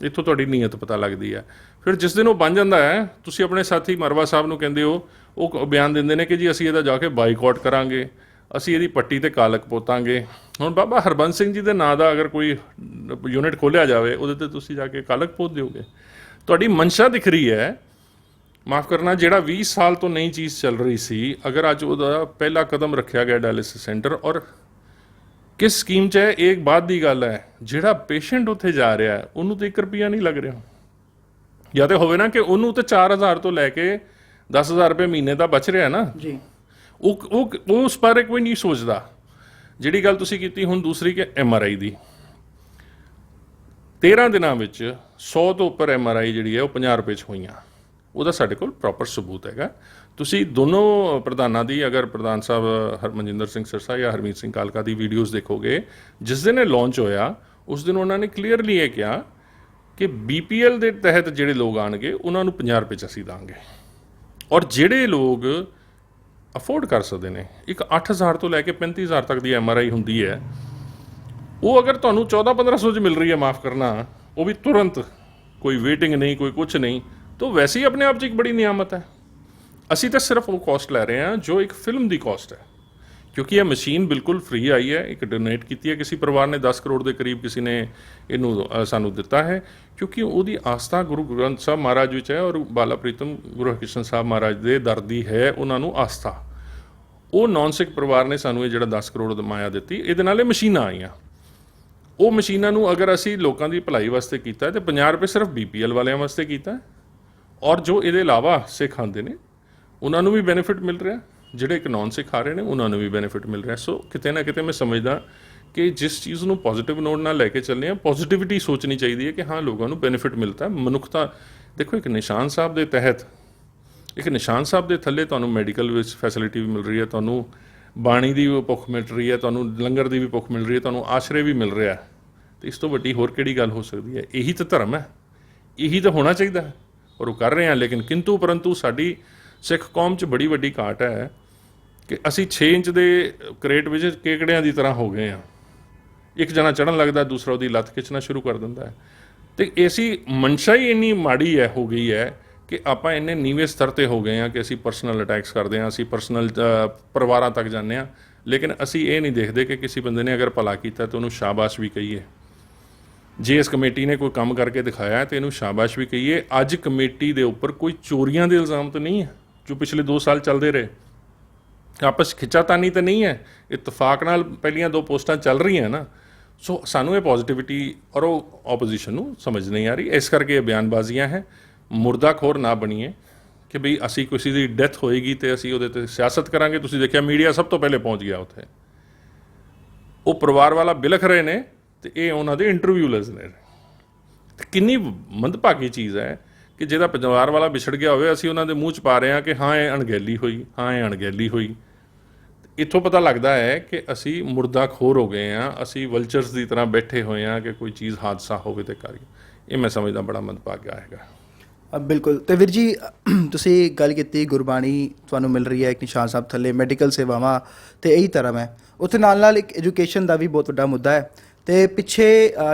ਇੱਥੋਂ ਤੁਹਾਡੀ ਨੀਅਤ ਪਤਾ ਲੱਗਦੀ ਹੈ। ਫਿਰ ਜਿਸ ਦਿਨ ਉਹ ਬਣ ਜਾਂਦਾ ਹੈ, ਤੁਸੀਂ ਆਪਣੇ ਸਾਥੀ ਮਰਵਾ ਸਾਹਿਬ ਨੂੰ ਕਹਿੰਦੇ ਹੋ, ਉਹ ਬਿਆਨ ਦਿੰਦੇ ਨੇ ਕਿ ਜੀ ਅਸੀਂ ਇਹਦਾ ਜਾ ਕੇ ਬਾਈਕਾਟ ਕਰਾਂਗੇ, ਅਸੀਂ ਇਹਦੀ ਪੱਟੀ ਤੇ ਕਾਲਕ ਪੋਤਾਂਗੇ। ਹੁਣ ਬਾਬਾ ਹਰਬੰਸ ਸਿੰਘ ਜੀ ਦੇ ਨਾਂ ਦਾ ਅਗਰ ਕੋਈ ਯੂਨਿਟ ਖੋਲ੍ਹਿਆ ਜਾਵੇ, ਉਹਦੇ ਤੇ ਤੁਸੀਂ ਜਾ ਕੇ ਕਾਲਕ ਪੋਤ ਦਿਓਗੇ। ਤੁਹਾਡੀ ਮਨਸ਼ਾ ਦਿਖ ਰਹੀ ਹੈ। ਮਾਫ ਕਰਨਾ, ਜਿਹੜਾ 20 ਸਾਲ ਤੋਂ ਨਈ ਚੀਜ਼ ਚੱਲ ਰਹੀ ਸੀ, ਅਗਰ ਅੱਜ ਉਹਦਾ ਪਹਿਲਾ ਕਦਮ ਰੱਖਿਆ ਗਿਆ ਡਾਇਲਿਸਿਸ ਸੈਂਟਰ, ਔਰ ਕਿਸ ਸਕੀਮ 'ਚ ਹੈ, ਇਹ ਬਾਤ ਦੀ ਗੱਲ ਹੈ। ਜਿਹੜਾ ਪੇਸ਼ੈਂਟ ਉੱਥੇ ਜਾ ਰਿਹਾ ਹੈ, ਉਹਨੂੰ ਤਾਂ 1 ਰੁਪਈਆ ਨਹੀਂ ਲੱਗ ਰਿਹਾ। ਜਾਂ ਤਾਂ ਹੋਵੇ ਨਾ ਕਿ ਉਹਨੂੰ ਤਾਂ 4000 ਤੋਂ ਲੈ ਕੇ 10,000 ਰੁਪਏ ਮਹੀਨੇ ਦਾ ਬਚ ਰਿਹਾ ਨਾ ਜੀ। ਉਹ ਉਸ ਬਾਰੇ ਕੋਈ ਨਹੀਂ ਸੋਚਦਾ। ਜਿਹੜੀ ਗੱਲ ਤੁਸੀਂ ਕੀਤੀ ਹੁਣ ਦੂਸਰੀ ਕਿ MRI ਦੀ, 13 ਦਿਨਾਂ ਵਿੱਚ 100 ਤੋਂ ਉੱਪਰ MRI ਜਿਹੜੀ ਹੈ ਉਹ 50 ਰੁਪਏ 'ਚ ਹੋਈਆਂ। ਉਹਦਾ ਸਾਡੇ ਕੋਲ ਪ੍ਰੋਪਰ ਸਬੂਤ ਹੈਗਾ। ਤੁਸੀਂ ਦੋਨੋਂ ਪ੍ਰਧਾਨਾਂ ਦੀ, ਅਗਰ ਪ੍ਰਧਾਨ ਸਾਹਿਬ ਹਰਮਨਜਿੰਦਰ ਸਿੰਘ ਸਿਰਸਾ ਜਾਂ ਹਰਮੀਤ ਸਿੰਘ ਕਾਲਕਾ ਦੀ ਵੀਡੀਓਜ਼ ਦੇਖੋਗੇ, ਜਿਸ ਦਿਨ ਇਹ ਲਾਂਚ ਹੋਇਆ ਉਸ ਦਿਨ ਉਹਨਾਂ ਨੇ ਕਲੀਅਰਲੀ ਇਹ ਕਿਹਾ ਕਿ BPL ਦੇ ਤਹਿਤ ਜਿਹੜੇ ਲੋਕ ਆਣਗੇ ਉਹਨਾਂ ਨੂੰ 50 ਰੁਪਏ 'ਚ ਅਸੀਂ ਦਾਂਗੇ, ਔਰ ਜਿਹੜੇ ਲੋਕ ਅਫੋਰਡ ਕਰ ਸਕਦੇ ਨੇ, ਇੱਕ 8,000 ਤੋਂ ਲੈ ਕੇ 35,000 ਤੱਕ ਦੀ MRI ਹੁੰਦੀ ਹੈ, ਉਹ ਅਗਰ ਤੁਹਾਨੂੰ 14-1500 'ਚ ਮਿਲ ਰਹੀ ਹੈ, ਮਾਫ ਕਰਨਾ, ਉਹ ਵੀ ਤੁਰੰਤ, ਕੋਈ ਵੇਟਿੰਗ ਨਹੀਂ, ਕੋਈ ਕੁਛ ਨਹੀਂ, ਤਾਂ ਵੈਸੇ ਹੀ ਆਪਣੇ ਆਪ 'ਚ ਇੱਕ ਬੜੀ ਨਿਆਮਤ ਹੈ। ਅਸੀਂ ਤਾਂ ਸਿਰਫ ਉਹ ਕਾਸਟ ਲੈ ਰਹੇ ਹਾਂ ਜੋ ਇੱਕ ਫਿਲਮ ਦੀ ਕਾਸਟ ਹੈ, ਕਿਉਂਕਿ ਇਹ ਮਸ਼ੀਨ ਬਿਲਕੁਲ ਫ੍ਰੀ ਆਈ ਹੈ। ਇੱਕ ਡੋਨੇਟ ਕੀਤੀ ਹੈ ਕਿਸੇ ਪਰਿਵਾਰ ਨੇ, 10 ਕਰੋੜ ਦੇ ਕਰੀਬ ਕਿਸੇ ਨੇ ਇਹਨੂੰ ਸਾਨੂੰ ਦਿੱਤਾ ਹੈ, ਕਿਉਂਕਿ ਉਹਦੀ ਆਸਥਾ ਗੁਰੂ ਗ੍ਰੰਥ ਸਾਹਿਬ ਮਹਾਰਾਜ ਵਿੱਚ ਹੈ, ਔਰ ਬਾਲਾ ਪ੍ਰੀਤਮ ਗੁਰੂ ਹਰਕ੍ਰਿਸ਼ਨ ਸਾਹਿਬ ਮਹਾਰਾਜ ਦੇ ਦਰ ਦੀ ਹੈ ਉਹਨਾਂ ਨੂੰ ਆਸਥਾ। ਉਹ ਨੌਨ ਸਿੱਖ ਪਰਿਵਾਰ ਨੇ ਸਾਨੂੰ ਇਹ ਜਿਹੜਾ 10 ਕਰੋੜ ਦੀ ਮਾਇਆ ਦਿੱਤੀ, ਇਹਦੇ ਨਾਲ ਇਹ ਮਸ਼ੀਨਾਂ ਆਈਆਂ। ਉਹ ਮਸ਼ੀਨਾਂ ਨੂੰ ਅਗਰ ਅਸੀਂ ਲੋਕਾਂ ਦੀ ਭਲਾਈ ਵਾਸਤੇ ਕੀਤਾ, ਤਾਂ 50 ਰੁਪਏ ਸਿਰਫ BPL ਵਾਲਿਆਂ ਵਾਸਤੇ ਕੀਤਾ, ਔਰ ਜੋ ਇਹਦੇ ਇਲਾਵਾ ਸਿੱਖ ਆਉਂਦੇ ਨੇ ਉਹਨਾਂ ਨੂੰ ਵੀ ਬੈਨੀਫਿਟ ਮਿਲ ਰਿਹਾ, ਜਿਹੜੇ ਇੱਕ ਨੌਨ ਸਿੱਖ ਆ ਰਹੇ ਨੇ ਉਹਨਾਂ ਨੂੰ ਵੀ ਬੈਨੀਫਿਟ ਮਿਲ ਰਿਹਾ। ਸੋ ਕਿਤੇ ਨਾ ਕਿਤੇ ਮੈਂ ਸਮਝਦਾ ਕਿ ਜਿਸ ਚੀਜ਼ ਨੂੰ ਪੋਜ਼ਿਟਿਵ ਨੋਟ ਨਾਲ ਲੈ ਕੇ ਚੱਲਦੇ ਹਾਂ, ਪੋਜ਼ਿਟਿਵਿਟੀ ਸੋਚਣੀ ਚਾਹੀਦੀ ਹੈ ਕਿ ਹਾਂ ਲੋਕਾਂ ਨੂੰ ਬੈਨੀਫਿਟ ਮਿਲਦਾ। ਮਨੁੱਖਤਾ ਦੇਖੋ, ਇੱਕ ਨਿਸ਼ਾਨ ਸਾਹਿਬ ਦੇ ਤਹਿਤ, ਇੱਕ ਨਿਸ਼ਾਨ ਸਾਹਿਬ ਦੇ ਥੱਲੇ ਤੁਹਾਨੂੰ ਮੈਡੀਕਲ ਵਿੱਚ ਫੈਸਿਲਿਟੀ ਵੀ ਮਿਲ ਰਹੀ ਹੈ, ਤੁਹਾਨੂੰ ਬਾਣੀ ਦੀ ਵੀ ਭੁੱਖ ਮਿਲ ਰਹੀ ਹੈ, ਤੁਹਾਨੂੰ ਲੰਗਰ ਦੀ ਵੀ ਭੁੱਖ ਮਿਲ ਰਹੀ ਹੈ, ਤੁਹਾਨੂੰ ਆਸ਼ਰੇ ਵੀ ਮਿਲ ਰਿਹਾ, ਅਤੇ ਇਸ ਤੋਂ ਵੱਡੀ ਹੋਰ ਕਿਹੜੀ ਗੱਲ ਹੋ ਸਕਦੀ ਹੈ? ਇਹੀ ਤਾਂ ਧਰਮ ਹੈ, ਇਹੀ ਤਾਂ ਹੋਣਾ ਚਾਹੀਦਾ ਹੈ, ਔਰ ਉਹ ਕਰ ਰਹੇ ਹਾਂ। ਲੇਕਿਨ ਕਿੰਤੂ ਪਰੰਤੂ ਸਾਡੀ ਸਿੱਖ ਕੌਮ 'ਚ ਬੜੀ ਵੱਡੀ ਘਾਟ ਹੈ ਕਿ ਅਸੀਂ 6 ਇੰਚ ਦੇ ਕਰੇਟ ਵਿੱਚ ਕੇਕੜਿਆਂ ਦੀ ਤਰ੍ਹਾਂ ਹੋ ਗਏ ਹਾਂ। ਇੱਕ ਜਣਾ ਚੜ੍ਹਨ ਲੱਗਦਾ, ਦੂਸਰਾ ਉਹਦੀ ਲੱਤ ਖਿੱਚਣਾ ਸ਼ੁਰੂ ਕਰ ਦਿੰਦਾ ਹੈ, ਅਤੇ ਐਸੀ ਮਨਸ਼ਾ ਹੀ ਇੰਨੀ ਮਾੜੀ ਹੈ, ਹੋ ਗਈ ਹੈ ਕਿ ਆਪਾਂ ਇੰਨੇ ਨੀਵੇਂ ਸਤਰ 'ਤੇ ਹੋ ਗਏ ਹਾਂ ਕਿ ਅਸੀਂ ਪਰਸਨਲ ਅਟੈਕਸ ਕਰਦੇ ਹਾਂ, ਅਸੀਂ ਪਰਸਨਲ ਪਰਿਵਾਰਾਂ ਤੱਕ ਜਾਂਦੇ ਹਾਂ, ਲੇਕਿਨ ਅਸੀਂ ਇਹ ਨਹੀਂ ਦੇਖਦੇ ਕਿ ਕਿਸੇ ਬੰਦੇ ਨੇ ਅਗਰ ਭਲਾ ਕੀਤਾ ਤਾਂ ਉਹਨੂੰ ਸ਼ਾਬਾਸ਼ ਵੀ ਕਹੀਏ। ਜੇ ਇਸ ਕਮੇਟੀ ਨੇ ਕੋਈ ਕੰਮ ਕਰਕੇ ਦਿਖਾਇਆ ਤਾਂ ਇਹਨੂੰ ਸ਼ਾਬਾਸ਼ ਵੀ ਕਹੀਏ। ਅੱਜ ਕਮੇਟੀ ਦੇ ਉੱਪਰ ਕੋਈ ਚੋਰੀਆਂ ਦੇ ਇਲਜ਼ਾਮ ਤਾਂ ਨਹੀਂ ਹੈ ਜੋ ਪਿਛਲੇ 2 ਸਾਲ ਚੱਲਦੇ ਰਹੇ, ਆਪਸ ਖਿੱਚਾਤਾਨੀ ਤਾਂ ਨਹੀਂ ਹੈ, ਇਤਫਾਕ ਨਾਲ ਪਹਿਲੀਆਂ 2 ਪੋਸਟਾਂ ਚੱਲ ਰਹੀਆਂ ਨਾ। ਸੋ ਸਾਨੂੰ ਇਹ ਪੋਜ਼ਿਟਿਵਿਟੀ ਔਰ ਉਹ ਆਪੋਜੀਸ਼ਨ ਨੂੰ ਸਮਝ ਨਹੀਂ ਆ ਰਹੀ। ਇਸ ਕਰਕੇ ਇਹ ਬਿਆਨਬਾਜ਼ੀਆਂ ਹੈ। ਮੁਰਦਾਖੋਰ ਨਾ ਬਣੀਏ ਕਿ ਬਈ ਅਸੀਂ ਕਿਸੇ ਦੀ ਡੈਥ ਹੋਏਗੀ ਅਤੇ ਅਸੀਂ ਉਹਦੇ 'ਤੇ ਸਿਆਸਤ ਕਰਾਂਗੇ। ਤੁਸੀਂ ਦੇਖਿਆ ਮੀਡੀਆ ਸਭ ਤੋਂ ਪਹਿਲੇ ਪਹੁੰਚ ਗਿਆ ਉੱਥੇ, ਉਹ ਪਰਿਵਾਰ ਵਾਲਾ ਬਿਲਖ ਰਹੇ ਨੇ ਅਤੇ ਇਹ ਉਹਨਾਂ ਦੇ ਇੰਟਰਵਿਊਲਰਸ ਨੇ। ਕਿੰਨੀ ਮੰਦਭਾਗੀ ਚੀਜ਼ ਹੈ ਕਿ ਜਿਹਦਾ ਪਰਿਵਾਰ ਵਾਲਾ ਵਿਛੜ ਗਿਆ ਹੋਵੇ, ਅਸੀਂ ਉਹਨਾਂ ਦੇ ਮੂੰਹ 'ਚ ਪਾ ਰਹੇ ਹਾਂ ਕਿ ਹਾਂ ਇਹ ਅਣਗਹਿਲੀ ਹੋਈ, ਹਾਂ ਇਹ ਅਣਗਹਿਲੀ ਹੋਈ। ਇੱਥੋਂ ਪਤਾ ਲੱਗਦਾ ਹੈ ਕਿ ਅਸੀਂ ਮੁਰਦਾਖੋਰ ਹੋ ਗਏ ਹਾਂ, ਅਸੀਂ ਵਲਚਰਸ ਦੀ ਤਰ੍ਹਾਂ ਬੈਠੇ ਹੋਏ ਹਾਂ ਕਿ ਕੋਈ ਚੀਜ਼ ਹਾਦਸਾ ਹੋਵੇ ਤੇ ਕਰੀਏ। ਇਹ ਮੈਂ ਸਮਝਦਾ ਬੜਾ ਮੰਦਭਾਗਾ ਹੈਗਾ। ਬਿਲਕੁਲ। ਅਤੇ ਵੀਰ ਜੀ, ਤੁਸੀਂ ਗੱਲ ਕੀਤੀ ਗੁਰਬਾਣੀ ਤੁਹਾਨੂੰ ਮਿਲ ਰਹੀ ਹੈ ਇੱਕ ਨਿਸ਼ਾਨ ਸਾਹਿਬ ਥੱਲੇ, ਮੈਡੀਕਲ ਸੇਵਾਵਾਂ ਅਤੇ ਇਹੀ ਧਰਮ ਹੈ। ਉੱਥੇ ਨਾਲ ਨਾਲ ਇੱਕ ਐਜੂਕੇਸ਼ਨ ਦਾ ਵੀ ਬਹੁਤ ਵੱਡਾ ਮੁੱਦਾ ਹੈ। ਅਤੇ ਪਿੱਛੇ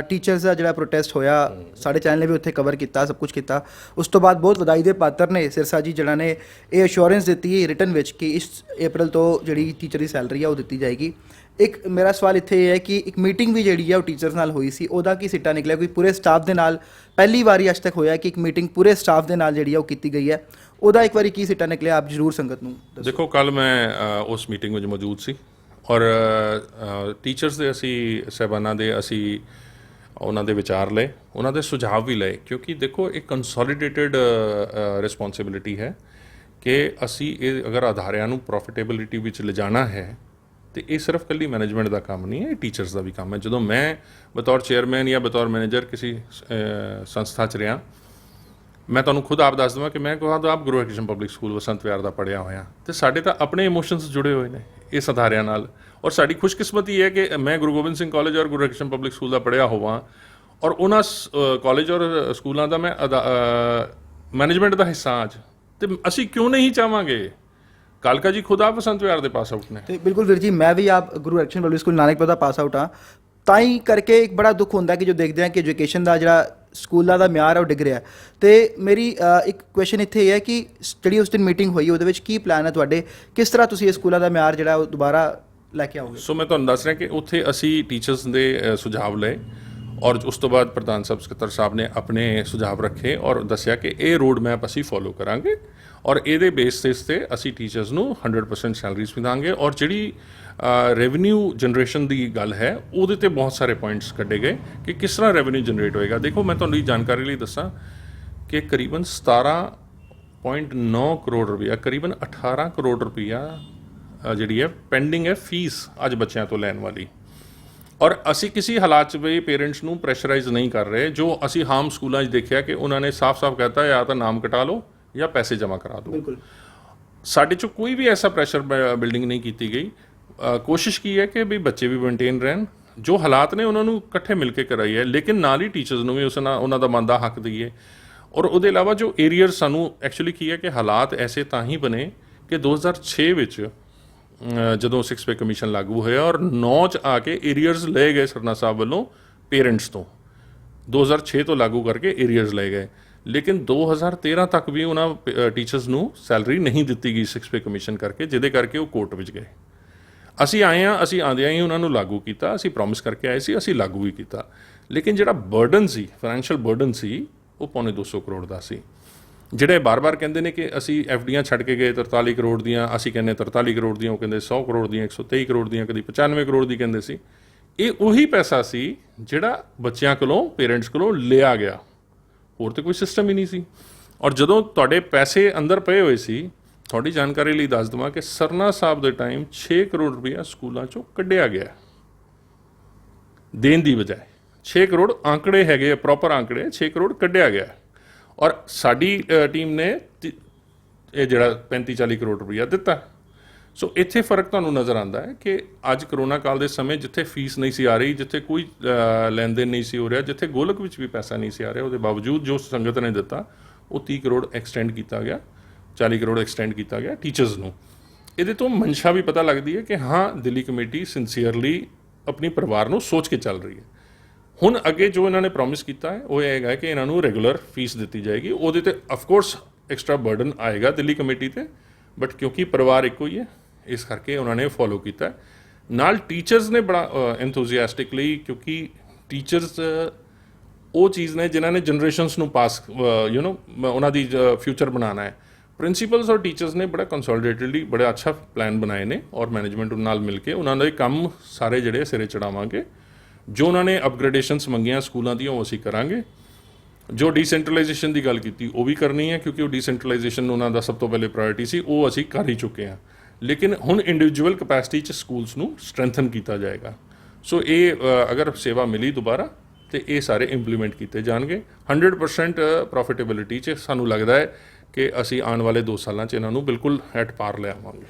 ਟੀਚਰਸ ਦਾ ਜਿਹੜਾ ਪ੍ਰੋਟੈਸਟ ਹੋਇਆ, ਸਾਡੇ ਚੈਨਲ ਨੇ ਵੀ ਉੱਥੇ ਕਵਰ ਕੀਤਾ, ਸਭ ਕੁਝ ਕੀਤਾ। ਉਸ ਤੋਂ ਬਾਅਦ ਬਹੁਤ ਵਧਾਈ ਦੇ ਪਾਤਰ ਨੇ ਸਿਰਸਾ ਜੀ, ਜਿਹਨਾਂ ਨੇ ਇਹ ਅਸ਼ੋਰੈਂਸ ਦਿੱਤੀ ਹੈ ਰਿਟਨ ਵਿੱਚ ਕਿ ਇਸ April ਤੋਂ ਜਿਹੜੀ ਟੀਚਰ ਦੀ ਸੈਲਰੀ ਆ ਉਹ ਦਿੱਤੀ ਜਾਏਗੀ। ਇੱਕ ਮੇਰਾ ਸਵਾਲ ਇੱਥੇ ਇਹ ਹੈ ਕਿ ਇੱਕ ਮੀਟਿੰਗ ਵੀ ਜਿਹੜੀ ਹੈ ਉਹ ਟੀਚਰਸ ਨਾਲ ਹੋਈ ਸੀ, ਉਹਦਾ ਕੀ ਸਿੱਟਾ ਨਿਕਲਿਆ? ਕੋਈ ਪੂਰੇ ਸਟਾਫ ਦੇ ਨਾਲ ਪਹਿਲੀ ਵਾਰੀ ਅੱਜ ਤੱਕ ਹੋਇਆ ਕਿ ਇੱਕ ਮੀਟਿੰਗ ਪੂਰੇ ਸਟਾਫ ਦੇ ਨਾਲ ਜਿਹੜੀ ਆ ਉਹ ਕੀਤੀ ਗਈ ਹੈ, ਉਹਦਾ ਇੱਕ ਵਾਰੀ ਕੀ ਸਿੱਟਾ ਨਿਕਲਿਆ? ਆਪ ਜ਼ਰੂਰ ਸੰਗਤ ਨੂੰ ਦੱਸੋ। ਦੇਖੋ, ਕੱਲ੍ਹ ਮੈਂ ਉਸ ਮੀਟਿੰਗ ਵਿੱਚ ਮੌਜੂਦ ਸੀ, ਔਰ ਟੀਚਰਸ ਦੇ ਅਸੀਂ ਸਾਹਿਬਾਨਾਂ ਦੇ ਅਸੀਂ ਉਹਨਾਂ ਦੇ ਵਿਚਾਰ ਲਏ, ਉਹਨਾਂ ਦੇ ਸੁਝਾਅ ਵੀ ਲਏ, ਕਿਉਂਕਿ ਦੇਖੋ ਇਹ ਕੰਸੋਲੀਡੇਟਿਡ ਰਿਸਪੌਂਸਿਬਿਲਿਟੀ ਹੈ ਕਿ ਅਸੀਂ ਇਹ ਅਗਰ ਅਦਾਰਿਆਂ ਨੂੰ ਪ੍ਰੋਫਿਟੇਬਿਲਿਟੀ ਵਿੱਚ ਲਿਜਾਣਾ ਹੈ ਤੇ ਇਹ ਸਿਰਫ ਇਕੱਲੀ ਮੈਨੇਜਮੈਂਟ ਦਾ ਕੰਮ ਨਹੀਂ ਹੈ, ਇਹ ਟੀਚਰਸ ਦਾ ਵੀ ਕੰਮ ਹੈ। ਜਦੋਂ ਮੈਂ ਬਤੌਰ ਚੇਅਰਮੈਨ ਜਾਂ ਬਤੌਰ ਮੈਨੇਜਰ ਕਿਸੇ ਸੰਸਥਾ 'ਚ ਰਿਹਾ, ਮੈਂ ਤੁਹਾਨੂੰ ਖੁਦ ਆਪ ਦੱਸ ਦੇਵਾਂ ਕਿ ਮੈਂ ਖੁਦ ਆਪ ਗੁਰੂ ਹਰਕ੍ਰਿਸ਼ਨ ਪਬਲਿਕ ਸਕੂਲ ਬਸੰਤ ਵਿਹਾਰ ਦਾ ਪੜ੍ਹਿਆ ਹੋਇਆ, ਅਤੇ ਸਾਡੇ ਤਾਂ ਆਪਣੇ ਇਮੋਸ਼ਨਸ ਜੁੜੇ ਹੋਏ ਨੇ ਇਸ ਅਦਾਰਿਆਂ ਨਾਲ। ਔਰ ਸਾਡੀ ਖੁਸ਼ਕਿਸਮਤੀ ਹੈ ਕਿ ਮੈਂ ਗੁਰੂ ਗੋਬਿੰਦ ਸਿੰਘ ਕਾਲਜ ਔਰ ਗੁਰੂ ਹਰਕ੍ਰਿਸ਼ਨ ਪਬਲਿਕ ਸਕੂਲ ਦਾ ਪੜ੍ਹਿਆ ਹੋਵਾਂ, ਔਰ ਉਹਨਾਂ ਕਾਲਜ ਔਰ ਸਕੂਲਾਂ ਦਾ ਮੈਂ ਮੈਨੇਜਮੈਂਟ ਦਾ ਹਿੱਸਾ ਅੱਜ। ਅਤੇ ਅਸੀਂ ਕਿਉਂ ਨਹੀਂ ਚਾਹਾਂਗੇ ਕਾਲਕਾ ਜੀ ਖੁਦ ਆਪ ਬਸੰਤ ਵਿਹਾਰ ਦੇ ਪਾਸ ਆਊਟ ਨੇ। ਤੇ ਬਿਲਕੁਲ ਵੀਰ ਜੀ, ਮੈਂ ਵੀ ਆਪ ਗੁਰੂ ਅਰਜਨ ਪਬਲਿਕ ਸਕੂਲ ਨਾਨਕਪੁਰ ਦਾ ਪਾਸ ਆਊਟ ਹਾਂ। ਤਾਂ ਹੀ ਕਰਕੇ ਇੱਕ ਬੜਾ ਦੁੱਖ ਹੁੰਦਾ ਕਿ ਜੋ ਦੇਖਦੇ ਹਾਂ ਕਿ ਐਜੂਕੇਸ਼ਨ ਦਾ ਜਿਹੜਾ ਸਕੂਲਾਂ ਦਾ ਮਿਆਰ ਹੈ ਉਹ ਡਿੱਗ ਰਿਹਾ। ਤੇ ਮੇਰੀ ਇੱਕ ਕੁਐਸਚਨ ਇੱਥੇ ਇਹ ਹੈ ਕਿ ਜਿਹੜੀ ਉਸ ਦਿਨ ਮੀਟਿੰਗ ਹੋਈ ਉਹਦੇ ਵਿੱਚ ਕੀ ਪਲਾਨ ਹੈ ਤੁਹਾਡੇ, ਕਿਸ ਤਰ੍ਹਾਂ ਤੁਸੀਂ ਇਹ ਸਕੂਲਾਂ ਦਾ ਮਿਆਰ ਜਿਹੜਾ ਉਹ ਦੁਬਾਰਾ ਲੈ ਕੇ ਆਓਗੇ? ਸੋ ਮੈਂ ਤੁਹਾਨੂੰ ਦੱਸ ਰਿਹਾ ਕਿ ਉੱਥੇ ਅਸੀਂ ਟੀਚਰਸ ਦੇ ਸੁਝਾਅ ਲਏ ਔਰ ਉਸ ਤੋਂ ਬਾਅਦ ਪ੍ਰਧਾਨ ਸਬ ਸਕੱਤਰ ਸਾਹਿਬ ਨੇ ਆਪਣੇ ਸੁਝਾਅ ਰੱਖੇ ਔਰ ਦੱਸਿਆ ਕਿ ਇਹ ਰੋਡ ਮੈਪ ਅਸੀਂ ਫੋਲੋ ਕਰਾਂਗੇ ਔਰ ਇਹਦੇ ਬੇਸਿਸ ਤੇ ਅਸੀਂ ਟੀਚਰਸ ਨੂੰ 100% ਸੈਲਰੀਜ਼ ਵੀ ਦਾਂਗੇ। ਔਰ ਜਿਹੜੀ ਰੈਵਨਿਊ ਜਨਰੇਸ਼ਨ ਦੀ ਗੱਲ ਹੈ ਉਹਦੇ ਤੇ ਬਹੁਤ ਸਾਰੇ ਪੁਆਇੰਟਸ ਕੱਢੇ ਗਏ ਕਿ ਕਿਸ ਤਰ੍ਹਾਂ ਰੈਵਨਿਊ ਜਨਰੇਟ ਹੋਏਗਾ। ਦੇਖੋ ਮੈਂ ਤੁਹਾਨੂੰ ਜਾਣਕਾਰੀ ਲਈ ਦੱਸਾਂ ਕਿ ਕਰੀਬਨ 17.9 ਕਰੋੜ ਰੁਪਇਆ, ਕਰੀਬਨ 18 ਕਰੋੜ ਰੁਪਇਆ ਜਿਹੜੀ ਹੈ ਪੈਂਡਿੰਗ ਹੈ ਫੀਸ ਅੱਜ ਬੱਚਿਆਂ ਤੋਂ ਲੈਣ ਵਾਲੀ। ਔਰ ਅਸੀਂ ਕਿਸੇ ਹਾਲਾਤ 'ਚ ਵੀ ਪੇਰੈਂਟਸ ਨੂੰ ਪ੍ਰੈਸ਼ਰਾਈਜ਼ ਨਹੀਂ ਕਰ ਰਹੇ। ਜੋ ਅਸੀਂ ਹਾਮ ਸਕੂਲਾਂ 'ਚ ਦੇਖਿਆ ਕਿ ਉਹਨਾਂ ਨੇ ਸਾਫ਼-ਸਾਫ਼ ਕਹਿਤਾ ਜਾਂ ਤਾਂ ਨਾਮ ਕਟਾ ਲਓ ਜਾਂ ਪੈਸੇ ਜਮ੍ਹਾਂ ਕਰਾ ਦਿਓ। ਬਿਲਕੁਲ ਸਾਡੇ 'ਚੋਂ ਕੋਈ ਵੀ ਐਸਾ ਪ੍ਰੈਸ਼ਰ ਬਿਲਡਿੰਗ ਨਹੀਂ ਕੀਤੀ ਗਈ। ਕੋਸ਼ਿਸ਼ ਕੀ ਹੈ ਕਿ ਵੀ ਬੱਚੇ ਵੀ ਮੇਨਟੇਨ ਰਹਿਣ, ਜੋ ਹਾਲਾਤ ਨੇ ਉਹਨਾਂ ਨੂੰ ਇਕੱਠੇ ਮਿਲ ਕੇ ਕਰਾਈ ਹੈ, ਲੇਕਿਨ ਨਾਲ ਹੀ ਟੀਚਰਸ ਨੂੰ ਵੀ ਉਸ ਨਾਲ ਉਹਨਾਂ ਦਾ ਬਣਦਾ ਹੱਕ ਦਈਏ। ਔਰ ਉਹਦੇ ਇਲਾਵਾ ਜੋ ਏਰੀਅਰ ਸਾਨੂੰ ਐਕਚੁਅਲੀ ਕੀ ਹੈ ਕਿ ਹਾਲਾਤ ਐਸੇ ਤਾਂ ਹੀ ਬਣੇ ਕਿ 2006 ਵਿੱਚ ਜਦੋਂ 6 ਪੇ ਕਮਿਸ਼ਨ ਲਾਗੂ ਹੋਇਆ ਔਰ 9 'ਚ ਆ ਕੇ ਏਰੀਅਰਸ ਲਏ ਗਏ ਸਰਨਾ ਸਾਹਿਬ ਵੱਲੋਂ ਪੇਰੈਂਟਸ ਤੋਂ, 2006 ਤੋਂ ਲਾਗੂ ਕਰਕੇ ਏਰੀਅਰਸ ਲਏ ਗਏ, ਲੇਕਿਨ 2013 ਤੱਕ ਵੀ ਉਹਨਾਂ ਟੀਚਰਸ ਨੂੰ ਸੈਲਰੀ ਨਹੀਂ ਦਿੱਤੀ ਗਈ 6 ਪੇ ਕਮਿਸ਼ਨ ਕਰਕੇ, ਜਿਹਦੇ ਕਰਕੇ ਉਹ ਕੋਰਟ ਵਿੱਚ ਗਏ। ਅਸੀਂ ਆਏ ਹਾਂ, ਅਸੀਂ ਆਉਂਦਿਆਂ ਹੀ ਉਹਨਾਂ ਨੂੰ ਲਾਗੂ ਕੀਤਾ, ਅਸੀਂ ਪ੍ਰੋਮਿਸ ਕਰਕੇ ਆਏ ਸੀ, ਅਸੀਂ ਲਾਗੂ ਵੀ ਕੀਤਾ, ਲੇਕਿਨ ਜਿਹੜਾ ਬਰਡਨ ਸੀ, ਫਾਈਨੈਂਸ਼ੀਅਲ ਬਰਡਨ ਸੀ, ਉਹ ਪੌਣੇ 200 ਕਰੋੜ ਦਾ ਸੀ। ਜਿਹੜੇ ਬਾਰ-ਬਾਰ ਕਹਿੰਦੇ ਨੇ ਕਿ ਅਸੀਂ ਐਫਡੀਆਂ ਛੱਡ ਕੇ ਗਏ 43 ਕਰੋੜ ਦੀਆਂ, ਅਸੀਂ ਕਹਿੰਦੇ 43 ਕਰੋੜ ਦੀਆਂ, ਉਹ ਕਹਿੰਦੇ 100 ਕਰੋੜ ਦੀਆਂ, 123 ਕਰੋੜ ਦੀਆਂ, ਕਦੀ 95 ਕਰੋੜ ਦੀ ਕਹਿੰਦੇ ਸੀ। ਇਹ ਉਹੀ ਪੈਸਾ ਸੀ ਜਿਹੜਾ ਬੱਚਿਆਂ ਕੋਲੋਂ, ਪੇਰੈਂਟਸ ਕੋਲੋਂ ਲਿਆ ਗਿਆ, ਹੋਰ ਤਾਂ ਕੋਈ ਸਿਸਟਮ ਹੀ ਨਹੀਂ ਸੀ। ਔਰ ਜਦੋਂ ਤੁਹਾਡੇ ਪੈਸੇ ਅੰਦਰ ਪਏ ਹੋਏ ਸੀ, ਤੁਹਾਡੀ ਜਾਣਕਾਰੀ ਲਈ ਦੱਸ ਦੇਵਾਂ ਕਿ ਸਰਨਾ ਸਾਹਿਬ ਦੇ ਟਾਈਮ 6 ਕਰੋੜ ਰੁਪਇਆ ਸਕੂਲਾਂ 'ਚੋਂ ਕੱਢਿਆ ਗਿਆ ਦੇਣ ਦੀ ਬਜਾਏ। 6 ਕਰੋੜ ਆંકੜੇ ਹੈਗੇ, ਪ੍ਰੋਪਰ ਆંકੜੇ, 6 ਕਰੋੜ ਕੱਢਿਆ ਗਿਆ। ਔਰ ਸਾਡੀ ਟੀਮ ਨੇ ਇਹ ਜਿਹੜਾ 35-40 ਕਰੋੜ ਰੁਪਇਆ ਦਿੱਤਾ। ਸੋ ਇੱਥੇ ਫਰਕ ਤੁਹਾਨੂੰ ਨਜ਼ਰ ਆਉਂਦਾ ਹੈ ਕਿ ਅੱਜ ਕਰੋਨਾ ਕਾਲ ਦੇ ਸਮੇਂ ਜਿੱਥੇ ਫੀਸ ਨਹੀਂ ਸੀ ਆ ਰਹੀ, ਜਿੱਥੇ ਕੋਈ ਲੈਣ ਦੇਣ ਨਹੀਂ ਸੀ ਹੋ ਰਿਹਾ, ਜਿੱਥੇ ਗੋਲਕ ਵਿੱਚ ਵੀ ਪੈਸਾ ਨਹੀਂ ਸੀ ਆ ਰਿਹਾ, ਉਹਦੇ ਬਾਵਜੂਦ ਜੋ ਸੰਗਤ ਨੇ ਦਿੱਤਾ ਉਹ 30 ਕਰੋੜ ਐਕਸਟੈਂਡ ਕੀਤਾ ਗਿਆ, 40 ਕਰੋੜ ਐਕਸਟੈਂਡ ਕੀਤਾ ਗਿਆ ਟੀਚਰਸ ਨੂੰ। ਇਹਦੇ ਤੋਂ ਮਨਸ਼ਾ ਵੀ ਪਤਾ ਲੱਗਦੀ ਹੈ ਕਿ ਹਾਂ ਦਿੱਲੀ ਕਮੇਟੀ ਸਿੰਸੀਅਰਲੀ ਆਪਣੀ ਪਰਿਵਾਰ ਨੂੰ ਸੋਚ ਕੇ ਚੱਲ ਰਹੀ ਹੈ। ਹੁਣ ਅੱਗੇ ਜੋ ਇਹਨਾਂ ਨੇ ਪ੍ਰੋਮਿਸ ਕੀਤਾ ਹੈ ਉਹ ਇਹ ਹੈਗਾ ਕਿ ਇਹਨਾਂ ਨੂੰ ਰੈਗੂਲਰ ਫੀਸ ਦਿੱਤੀ ਜਾਏਗੀ। ਉਹਦੇ ਤੇ ਆਫਕੋਰਸ ਐਕਸਟਰਾ ਬਰਡਨ ਆਏਗਾ ਦਿੱਲੀ ਕਮੇਟੀ ਤੇ, ਬਟ ਕਿਉਂਕਿ ਪਰਿਵਾਰ ਇੱਕੋ ਹੀ ਹੈ ਇਸ ਕਰਕੇ ਉਹਨਾਂ ਨੇ ਫੋਲੋ ਕੀਤਾ। ਨਾਲ ਟੀਚਰਸ ਨੇ ਬੜਾ ਐਂਥੂਜ਼ੀਆਸਟਿਕਲੀ, ਕਿਉਂਕਿ ਟੀਚਰਸ ਉਹ ਚੀਜ਼ ਨੇ ਜਿਨ੍ਹਾਂ ਨੇ ਜਨਰੇਸ਼ਨਸ ਨੂੰ ਪਾਸ ਉਹਨਾਂ ਦੀ ਫਿਊਚਰ ਬਣਾਉਣਾ ਹੈ। ਪ੍ਰਿੰਸੀਪਲਸ ਔਰ ਟੀਚਰਸ ਨੇ ਬੜਾ ਕੰਸੋਲੀਡੇਟਡਲੀ ਬੜਾ ਅੱਛਾ ਪਲਾਨ ਬਣਾਏ ਨੇ ਔਰ ਮੈਨੇਜਮੈਂਟ ਨਾਲ ਮਿਲ ਕੇ ਉਹਨਾਂ ਦੇ ਕੰਮ ਸਾਰੇ ਜਿਹੜੇ ਸਿਰੇ ਚੜਾਵਾਂਗੇ। ਜੋ ਉਹਨਾਂ ਨੇ ਅਪਗ੍ਰੇਡੇਸ਼ਨਸ ਮੰਗੀਆਂ ਸਕੂਲਾਂ ਦੀਆਂ ਉਹ ਅਸੀਂ ਕਰਾਂਗੇ। ਜੋ ਡੀਸੈਂਟਰਲਾਈਜੇਸ਼ਨ ਦੀ ਗੱਲ ਕੀਤੀ ਉਹ ਵੀ ਕਰਨੀ ਹੈ, ਕਿਉਂਕਿ ਉਹ ਡੀਸੈਂਟਰਲਾਈਜੇਸ਼ਨ ਉਹਨਾਂ ਦਾ ਸਭ ਤੋਂ ਪਹਿਲੇ ਪ੍ਰਾਇੋਰਟੀ ਸੀ, ਉਹ ਅਸੀਂ ਕਰ ਹੀ ਚੁੱਕੇ ਹਾਂ। ਲੇਕਿਨ ਹੁਣ ਇੰਡੀਵਿਜੂਅਲ ਕਪੈਸਿਟੀ 'ਚ ਸਕੂਲਸ ਨੂੰ ਸਟਰੈਂਥਨ ਕੀਤਾ ਜਾਏਗਾ। ਸੋ ਇਹ ਅਗਰ ਸੇਵਾ ਮਿਲੀ ਦੁਬਾਰਾ ਤੇ ਇਹ ਸਾਰੇ ਇੰਪਲੀਮੈਂਟ ਕੀਤੇ ਜਾਣਗੇ। 100% ਪ੍ਰੋਫਿਟੇਬਿਲਿਟੀ 'ਚ ਸਾਨੂੰ ਲੱਗਦਾ ਹੈ ਕਿ ਅਸੀਂ ਆਉਣ ਵਾਲੇ 2 ਸਾਲਾਂ 'ਚ ਇਹਨਾਂ ਨੂੰ ਬਿਲਕੁਲ ਐਟ ਪਾਰ ਲੈ ਆਵਾਂਗੇ।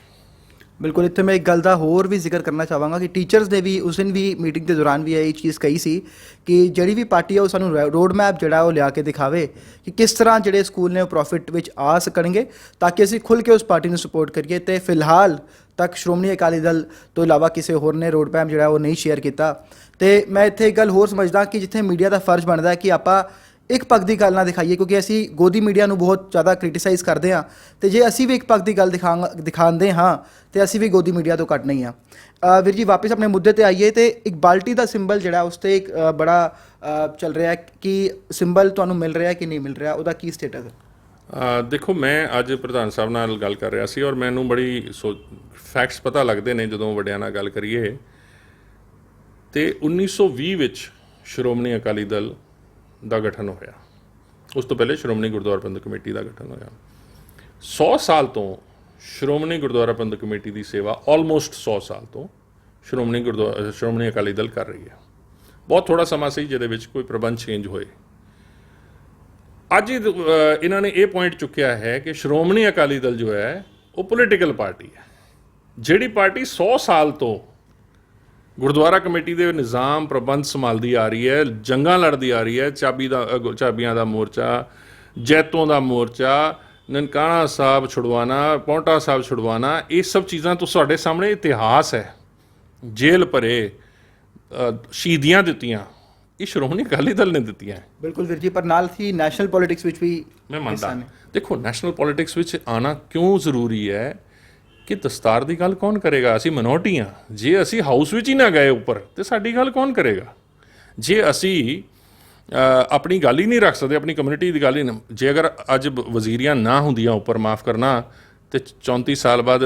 ਬਿਲਕੁਲ, ਇੱਥੇ ਮੈਂ ਇੱਕ ਗੱਲ ਦਾ ਹੋਰ ਵੀ ਜ਼ਿਕਰ ਕਰਨਾ ਚਾਹਾਂਗਾ ਕਿ ਟੀਚਰਸ ਨੇ ਵੀ ਉਸ ਦਿਨ ਵੀ ਮੀਟਿੰਗ ਦੇ ਦੌਰਾਨ ਵੀ ਇਹ ਚੀਜ਼ ਕਹੀ ਸੀ ਕਿ ਜਿਹੜੀ ਵੀ ਪਾਰਟੀ ਆ ਉਹ ਸਾਨੂੰ ਰੋਡ ਮੈਪ ਜਿਹੜਾ ਉਹ ਲਿਆ ਕੇ ਦਿਖਾਵੇ ਕਿ ਕਿਸ ਤਰ੍ਹਾਂ ਜਿਹੜੇ ਸਕੂਲ ਨੇ ਉਹ ਪ੍ਰੋਫਿਟ ਵਿੱਚ ਆ ਸਕਣਗੇ, ਤਾਂ ਕਿ ਅਸੀਂ ਖੁੱਲ੍ਹ ਕੇ ਉਸ ਪਾਰਟੀ ਨੂੰ ਸਪੋਰਟ ਕਰੀਏ। ਤੇ ਫਿਲਹਾਲ ਤੱਕ ਸ਼੍ਰੋਮਣੀ ਅਕਾਲੀ ਦਲ ਤੋਂ ਇਲਾਵਾ ਕਿਸੇ ਹੋਰ ਨੇ ਰੋਡ ਮੈਪ ਜਿਹੜਾ ਉਹ ਨਹੀਂ ਸ਼ੇਅਰ ਕੀਤਾ। ਤੇ ਮੈਂ ਇੱਥੇ ਇੱਕ ਗੱਲ ਹੋਰ ਸਮਝਦਾ ਕਿ ਜਿੱਥੇ ਮੀਡੀਆ ਦਾ ਫਰਜ਼ ਬਣਦਾ ਹੈ ਕਿ ਆਪਾਂ ਇੱਕ ਪੱਖ ਦੀ ਗੱਲ ਨਾ ਦਿਖਾਈਏ, ਕਿਉਂਕਿ ਅਸੀਂ ਗੋਦੀ ਮੀਡੀਆ ਨੂੰ ਬਹੁਤ ਜ਼ਿਆਦਾ ਕ੍ਰਿਟੀਸਾਈਜ਼ ਕਰਦੇ ਹਾਂ, ਤੇ ਜੇ ਅਸੀਂ ਵੀ ਇੱਕ ਪੱਖ ਦੀ ਗੱਲ ਦਿਖਾਉਂਦੇ ਹਾਂ ਤੇ ਅਸੀਂ ਵੀ ਗੋਦੀ ਮੀਡੀਆ ਤੋਂ ਘੱਟ ਨਹੀਂ ਹਾਂ। ਵੀਰ ਜੀ ਵਾਪਸ ਆਪਣੇ ਮੁੱਦੇ ਤੇ ਆਈਏ ਤੇ ਇੱਕ ਬਾਲਟੀ ਦਾ ਸਿੰਬਲ ਜਿਹੜਾ ਉਸ 'ਤੇ ਇੱਕ ਬੜਾ ਚੱਲ ਰਿਹਾ ਕਿ ਸਿੰਬਲ ਤੁਹਾਨੂੰ ਮਿਲ ਰਿਹਾ ਕਿ ਨਹੀਂ ਮਿਲ ਰਿਹਾ, ਉਹਦਾ ਕੀ ਸਟੇਟਸ ਹੈ? ਦੇਖੋ ਮੈਂ ਅੱਜ ਪ੍ਰਧਾਨ ਸਾਹਿਬ ਨਾਲ ਗੱਲ ਕਰ ਰਿਹਾ ਸੀ ਔਰ ਮੈਨੂੰ ਬੜੀ ਫੈਕਟਸ ਪਤਾ ਲੱਗਦੇ ਨੇ ਜਦੋਂ ਵੱਡਿਆਂ ਨਾਲ ਗੱਲ ਕਰੀਏ। ਤੇ 1920 ਵਿੱਚ ਸ਼੍ਰੋਮਣੀ ਅਕਾਲੀ ਦਲ ਦਾ ਗਠਨ ਹੋਇਆ, ਉਸ ਤੋਂ ਪਹਿਲੇ ਸ਼੍ਰੋਮਣੀ ਗੁਰਦੁਆਰਾ ਪ੍ਰਬੰਧਕ ਕਮੇਟੀ ਦਾ ਗਠਨ ਹੋਇਆ। 100 ਸਾਲ ਤੋਂ ਸ਼੍ਰੋਮਣੀ ਗੁਰਦੁਆਰਾ ਪ੍ਰਬੰਧਕ ਕਮੇਟੀ ਦੀ ਸੇਵਾ, ਆਲਮੋਸਟ 100 ਸਾਲ ਤੋਂ ਸ਼੍ਰੋਮਣੀ ਅਕਾਲੀ ਦਲ ਕਰ ਰਹੀ ਹੈ। ਬਹੁਤ ਥੋੜਾ ਸਮਾਂ ਸੀ ਜਿਹਦੇ ਵਿੱਚ ਕੋਈ ਪ੍ਰਬੰਧ ਚੇਂਜ ਹੋਏ। ਅੱਜ ਇਹਨਾਂ ਨੇ ਇਹ ਪੁਆਇੰਟ ਚੁੱਕਿਆ ਹੈ ਕਿ ਸ਼੍ਰੋਮਣੀ ਅਕਾਲੀ ਦਲ ਜੋ ਹੈ ਉਹ ਪੋਲੀਟੀਕਲ ਪਾਰਟੀ ਹੈ। ਜਿਹੜੀ ਪਾਰਟੀ 100 ਸਾਲ ਤੋਂ ਗੁਰਦੁਆਰਾ ਕਮੇਟੀ ਦੇ ਨਿਜ਼ਾਮ ਪ੍ਰਬੰਧ ਸੰਭਾਲਦੀ ਆ ਰਹੀ ਹੈ, ਜੰਗਾਂ ਲੜਦੀ ਆ ਰਹੀ ਹੈ, ਚਾਬੀਆਂ ਦਾ ਮੋਰਚਾ, ਜੈਤੋਂ ਦਾ ਮੋਰਚਾ, ਨਨਕਾਣਾ ਸਾਹਿਬ ਛੁਡਵਾਉਣਾ, ਪੌਂਟਾ ਸਾਹਿਬ ਛੁਡਵਾਉਣਾ, ਇਹ ਸਭ ਚੀਜ਼ਾਂ ਤੋਂ ਸਾਡੇ ਸਾਹਮਣੇ ਇਤਿਹਾਸ ਹੈ। ਜੇਲ੍ਹ ਭਰੇ, ਸ਼ਹੀਦੀਆਂ ਦਿੱਤੀਆਂ, ਇਹ ਸ਼੍ਰੋਮਣੀ ਅਕਾਲੀ ਦਲ ਨੇ ਦਿੱਤੀਆਂ। ਬਿਲਕੁਲ ਵੀਰ ਜੀ, ਪਰ ਨਾਲ ਹੀ ਨੈਸ਼ਨਲ ਪੋਲਿਟਿਕਸ ਵਿੱਚ ਵੀ ਮੈਂ ਮੰਨਦਾ। ਦੇਖੋ, ਨੈਸ਼ਨਲ ਪੋਲਿਟਿਕਸ ਵਿੱਚ ਆਉਣਾ ਕਿਉਂ ਜ਼ਰੂਰੀ ਹੈ ਕਿ ਦਸਤਾਰ ਦੀ ਗੱਲ ਕੌਣ ਕਰੇਗਾ? ਅਸੀਂ ਮਿਨੋਰਟੀ ਹਾਂ। ਜੇ ਅਸੀਂ ਹਾਊਸ ਵਿੱਚ ਹੀ ਨਾ ਗਏ ਉੱਪਰ, ਤਾਂ ਸਾਡੀ ਗੱਲ ਕੌਣ ਕਰੇਗਾ? ਜੇ ਅਸੀਂ ਆਪਣੀ ਗੱਲ ਹੀ ਨਹੀਂ ਰੱਖ ਸਕਦੇ, ਆਪਣੀ ਕਮਿਊਨਿਟੀ ਦੀ ਗੱਲ ਹੀ ਨਾ, ਜੇ ਅਗਰ ਅੱਜ ਵਜ਼ੀਰੀਆਂ ਨਾ ਹੁੰਦੀਆਂ ਉੱਪਰ, ਮਾਫ ਕਰਨਾ, ਤੇ 34 ਸਾਲ ਬਾਅਦ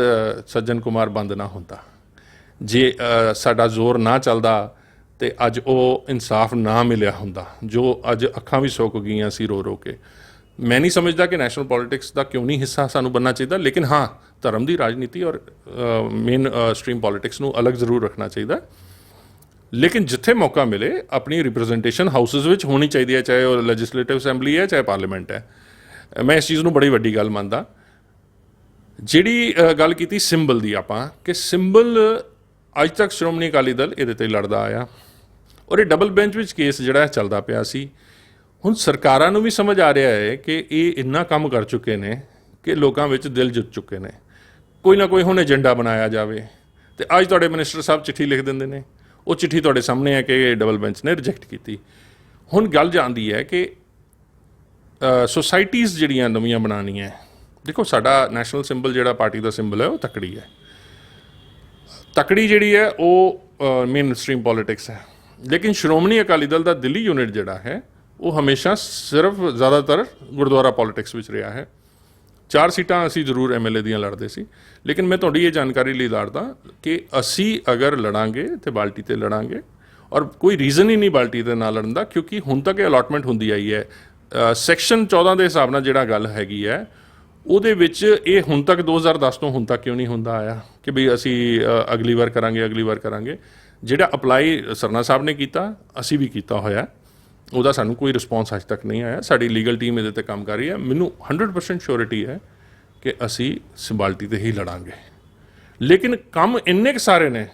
ਸੱਜਣ ਕੁਮਾਰ ਬੰਦ ਨਾ ਹੁੰਦਾ, ਜੇ ਸਾਡਾ ਜ਼ੋਰ ਨਾ ਚੱਲਦਾ ਤੇ ਅੱਜ ਉਹ ਇਨਸਾਫ ਨਾ ਮਿਲਿਆ ਹੁੰਦਾ, ਜੋ ਅੱਜ ਅੱਖਾਂ ਵੀ ਸੁੱਕ ਗਈਆਂ ਸੀ ਰੋ ਰੋ ਕੇ। ਮੈਂ ਨਹੀਂ ਸਮਝਦਾ ਕਿ ਨੈਸ਼ਨਲ ਪੋਲਿਟਿਕਸ ਦਾ ਕਿਉਂ ਨਹੀਂ ਹਿੱਸਾ ਸਾਨੂੰ ਬਣਨਾ ਚਾਹੀਦਾ, ਲੇਕਿਨ ਹਾਂ, ਧਰਮ ਦੀ ਰਾਜਨੀਤੀ ਔਰ ਮੇਨ ਸਟਰੀਮ ਪੋਲਿਟਿਕਸ ਨੂੰ ਅਲੱਗ ਜ਼ਰੂਰ ਰੱਖਣਾ ਚਾਹੀਦਾ। ਲੇਕਿਨ ਜਿੱਥੇ ਮੌਕਾ ਮਿਲੇ ਆਪਣੀ ਰਿਪਰੈਜ਼ੈਂਟੇਸ਼ਨ ਹਾਊਸਿਸ ਵਿੱਚ ਹੋਣੀ ਚਾਹੀਦੀ ਹੈ, ਚਾਹੇ ਉਹ ਲੈਜਿਸਲੇਟਿਵ ਅਸੈਂਬਲੀ ਹੈ, ਚਾਹੇ ਪਾਰਲੀਮੈਂਟ ਹੈ। ਮੈਂ ਇਸ ਚੀਜ਼ ਨੂੰ ਬੜੀ ਵੱਡੀ ਗੱਲ ਮੰਨਦਾ। ਜਿਹੜੀ ਗੱਲ ਕੀਤੀ ਸਿੰਬਲ ਦੀ ਆਪਾਂ, ਕਿ ਸਿੰਬਲ ਅੱਜ ਤੱਕ ਸ਼੍ਰੋਮਣੀ ਅਕਾਲੀ ਦਲ ਇਹਦੇ 'ਤੇ ਲੜਦਾ ਆਇਆ, ਔਰ ਇਹ ਡਬਲ ਬੈਂਚ ਵਿੱਚ ਕੇਸ ਜਿਹੜਾ ਚੱਲਦਾ ਪਿਆ ਸੀ। ਹੁਣ ਸਰਕਾਰਾਂ ਨੂੰ ਵੀ ਸਮਝ ਆ ਰਿਹਾ ਹੈ ਕਿ ਇਹ ਇੰਨਾ ਕੰਮ ਕਰ ਚੁੱਕੇ ਨੇ ਕਿ ਲੋਕਾਂ ਵਿੱਚ ਦਿਲ ਜਿੱਤ ਚੁੱਕੇ ਨੇ, ਕੋਈ ਨਾ ਕੋਈ ਹੁਣ ਏਜੰਡਾ ਬਣਾਇਆ ਜਾਵੇ। ਤੇ ਅੱਜ ਤੁਹਾਡੇ ਮਿਨਿਸਟਰ ਸਾਹਿਬ ਚਿੱਠੀ ਲਿਖ ਦਿੰਦੇ ਨੇ, ਉਹ ਚਿੱਠੀ ਤੁਹਾਡੇ ਸਾਹਮਣੇ ਹੈ ਕਿ ਡਬਲ ਬੈਂਚ ਨੇ ਰਿਜੈਕਟ ਕੀਤੀ। ਹੁਣ ਗੱਲ ਜਾਂਦੀ ਹੈ ਕਿ ਸੁਸਾਇਟੀਜ਼ ਜਿਹੜੀਆਂ ਨਵੀਆਂ ਬਣਾਉਣੀਆਂ। ਦੇਖੋ, ਸਾਡਾ ਨੈਸ਼ਨਲ ਸਿੰਬਲ ਜਿਹੜਾ ਪਾਰਟੀ ਦਾ ਸਿੰਬਲ ਹੈ ਉਹ ਤੱਕੜੀ ਹੈ। ਤੱਕੜੀ ਜਿਹੜੀ ਹੈ ਉਹ ਮੇਨ ਸਟਰੀਮ ਪੋਲਿਟਿਕਸ ਹੈ। ਲੇਕਿਨ ਸ਼੍ਰੋਮਣੀ ਅਕਾਲੀ ਦਲ ਦਾ ਦਿੱਲੀ ਯੂਨਿਟ ਜਿਹੜਾ ਹੈ ਉਹ ਹਮੇਸ਼ਾ ਸਿਰਫ ਜ਼ਿਆਦਾਤਰ ਗੁਰਦੁਆਰਾ ਪੋਲਿਟਿਕਸ ਵਿੱਚ ਰਿਹਾ ਹੈ। 4 ਸੀਟਾਂ ਅਸੀਂ ਜ਼ਰੂਰ MLA ਦੀਆਂ ਲੜਦੇ ਸੀ, ਲੇਕਿਨ ਮੈਂ ਤੁਹਾਡੀ ਇਹ ਜਾਣਕਾਰੀ ਲਈ ਲੜਦਾ ਕਿ ਅਸੀਂ ਅਗਰ ਲੜਾਂਗੇ ਤਾਂ ਬਾਲਟੀ 'ਤੇ ਲੜਾਂਗੇ, ਔਰ ਕੋਈ ਰੀਜ਼ਨ ਹੀ ਨਹੀਂ ਬਾਲਟੀ 'ਤੇ ਨਾ ਲੜਨ ਦਾ, ਕਿਉਂਕਿ ਹੁਣ ਤੱਕ ਇਹ ਅਲਾਟਮੈਂਟ ਹੁੰਦੀ ਆਈ ਹੈ। ਸੈਕਸ਼ਨ 14 ਦੇ ਹਿਸਾਬ ਨਾਲ ਜਿਹੜਾ ਗੱਲ ਹੈਗੀ ਹੈ, ਉਹਦੇ ਵਿੱਚ ਇਹ ਹੁਣ ਤੱਕ 2010 ਤੋਂ ਹੁਣ ਤੱਕ ਕਿਉਂ ਨਹੀਂ ਹੁੰਦਾ ਆਇਆ ਕਿ ਵੀ ਅਸੀਂ ਅਗਲੀ ਵਾਰ ਕਰਾਂਗੇ, ਅਗਲੀ ਵਾਰ ਕਰਾਂਗੇ। ਜਿਹੜਾ ਅਪਲਾਈ ਸਰਨਾ ਸਾਹਿਬ ਨੇ ਕੀਤਾ, ਅਸੀਂ ਵੀ ਕੀਤਾ ਹੋਇਆ, ਉਹਦਾ ਸਾਨੂੰ ਕੋਈ ਰਿਸਪੌਂਸ ਅੱਜ ਤੱਕ ਨਹੀਂ ਆਇਆ। ਸਾਡੀ ਲੀਗਲ ਟੀਮ ਇਹਦੇ 'ਤੇ ਕੰਮ ਕਰ ਰਹੀ ਹੈ। ਮੈਨੂੰ 100% ਸ਼ੋਰਿਟੀ ਹੈ ਕਿ ਅਸੀਂ ਸਿੰਬਾਲਟੀ 'ਤੇ ਹੀ ਲੜਾਂਗੇ। ਲੇਕਿਨ ਕੰਮ ਇੰਨੇ ਕੁ ਸਾਰੇ ਨੇ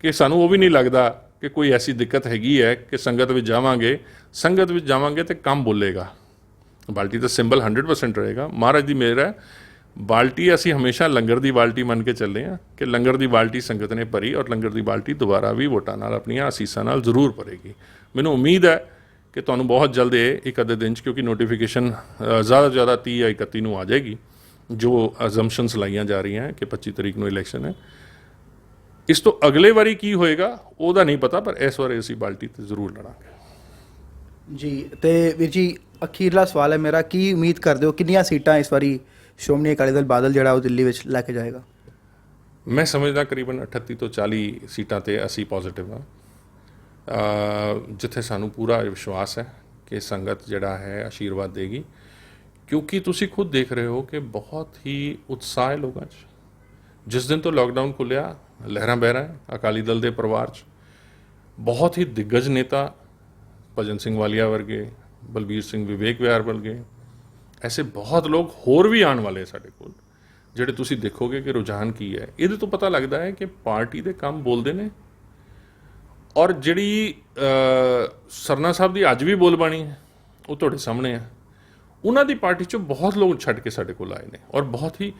ਕਿ ਸਾਨੂੰ ਉਹ ਵੀ ਨਹੀਂ ਲੱਗਦਾ ਕਿ ਕੋਈ ਐਸੀ ਦਿੱਕਤ ਹੈਗੀ ਹੈ ਕਿ ਸੰਗਤ ਵਿੱਚ ਜਾਵਾਂਗੇ ਤੇ ਕੰਮ ਬੋਲੇਗਾ। ਬਾਲਟੀ ਦਾ ਸਿੰਬਲ 100% ਰਹੇਗਾ। ਮਹਾਰਾਜ ਦੀ ਮਿਹਰ ਹੈ। ਬਾਲਟੀ ਅਸੀਂ ਹਮੇਸ਼ਾ ਲੰਗਰ ਦੀ ਬਾਲਟੀ ਮੰਨ ਕੇ ਚੱਲੇ ਹਾਂ ਕਿ ਲੰਗਰ ਦੀ ਬਾਲਟੀ ਸੰਗਤ ਨੇ ਭਰੀ, ਔਰ ਲੰਗਰ ਦੀ ਬਾਲਟੀ ਦੁਬਾਰਾ ਵੀ ਵੋਟਾਂ ਨਾਲ, ਆਪਣੀਆਂ ਅਸੀਸਾਂ ਨਾਲ ਜ਼ਰੂਰ ਭਰੇਗੀ। ਮੈਨੂੰ ਉਮੀਦ ਹੈ ਕਿ ਤੁਹਾਨੂੰ ਬਹੁਤ ਜਲਦ ਇਹ ਇੱਕ ਅੱਧੇ ਦਿਨ 'ਚ, ਕਿਉਂਕਿ ਨੋਟੀਫਿਕੇਸ਼ਨ ਜ਼ਿਆਦਾ ਤੋਂ ਜ਼ਿਆਦਾ 30 ਜਾਂ 31 ਨੂੰ ਆ ਜਾਏਗੀ, ਜੋ ਅਜ਼ੰਪਸ਼ਨਸ ਲਾਈਆਂ ਜਾ ਰਹੀਆਂ ਕਿ 25 ਤਰੀਕ ਨੂੰ ਇਲੈਕਸ਼ਨ ਹੈ। ਇਸ ਤੋਂ ਅਗਲੇ ਵਾਰੀ ਕੀ ਹੋਏਗਾ ਉਹਦਾ ਨਹੀਂ ਪਤਾ, ਪਰ ਇਸ ਵਾਰੀ ਅਸੀਂ ਬਾਲਟੀ 'ਤੇ ਜ਼ਰੂਰ ਲੜਾਂਗੇ ਜੀ। ਤੇ ਵੀਰ ਜੀ, ਅਖੀਰਲਾ ਸਵਾਲ ਹੈ ਮੇਰਾ, ਕੀ ਉਮੀਦ ਕਰਦੇ ਹੋ ਕਿੰਨੀਆਂ ਸੀਟਾਂ ਇਸ ਵਾਰੀ ਸ਼੍ਰੋਮਣੀ ਅਕਾਲੀ ਦਲ ਬਾਦਲ ਜਿਹੜਾ ਉਹ ਦਿੱਲੀ ਵਿੱਚ ਲੈ ਕੇ ਜਾਏਗਾ? ਮੈਂ ਸਮਝਦਾ ਕਰੀਬਨ 38 ਤੋਂ 40 ਸੀਟਾਂ 'ਤੇ ਅਸੀਂ ਪੋਜ਼ੀਟਿਵ ਹਾਂ, ਜਿੱਥੇ ਸਾਨੂੰ ਪੂਰਾ ਵਿਸ਼ਵਾਸ ਹੈ ਕਿ ਸੰਗਤ ਜਿਹੜਾ ਹੈ ਆਸ਼ੀਰਵਾਦ ਦੇਗੀ। ਕਿਉਂਕਿ ਤੁਸੀਂ ਖੁਦ ਦੇਖ ਰਹੇ ਹੋ ਕਿ ਬਹੁਤ ਹੀ ਉਤਸ਼ਾਹ ਹੈ ਲੋਕਾਂ 'ਚ। ਜਿਸ ਦਿਨ ਤੋਂ ਲਾਕਡਾਊਨ ਖੁੱਲ੍ਹਿਆ, ਲਹਿਰਾਂ ਬਹਿਰਾਂ ਅਕਾਲੀ ਦਲ ਦੇ ਪਰਿਵਾਰ 'ਚ। ਬਹੁਤ ਹੀ ਦਿੱਗਜ ਨੇਤਾ, ਭਜਨ ਸਿੰਘ ਵਾਲੀਆ ਵਰਗੇ, ਬਲਬੀਰ ਸਿੰਘ ਵਿਵੇਕ ਵਿਹਾਰ ਵਰਗੇ, ਐਸੇ ਬਹੁਤ ਲੋਕ ਹੋਰ ਵੀ ਆਉਣ ਵਾਲੇ ਸਾਡੇ ਕੋਲ, ਜਿਹੜੇ ਤੁਸੀਂ ਦੇਖੋਗੇ ਕਿ ਰੁਝਾਨ ਕੀ ਹੈ। ਇਹਦੇ ਤੋਂ ਪਤਾ ਲੱਗਦਾ ਹੈ ਕਿ ਪਾਰਟੀ ਦੇ ਕੰਮ ਬੋਲਦੇ ਨੇ। ਔਰ ਜਿਹੜੀ ਸਰਨਾ ਸਾਹਿਬ ਦੀ ਅੱਜ ਵੀ ਬੋਲਬਾਣੀ ਹੈ ਉਹ ਤੁਹਾਡੇ ਸਾਹਮਣੇ ਹੈ। ਉਹਨਾਂ ਦੀ ਪਾਰਟੀ 'ਚੋਂ ਬਹੁਤ ਲੋਕ ਛੱਡ ਕੇ ਸਾਡੇ ਕੋਲ ਆਏ ਨੇ, ਔਰ ਬਹੁਤ ਹੀ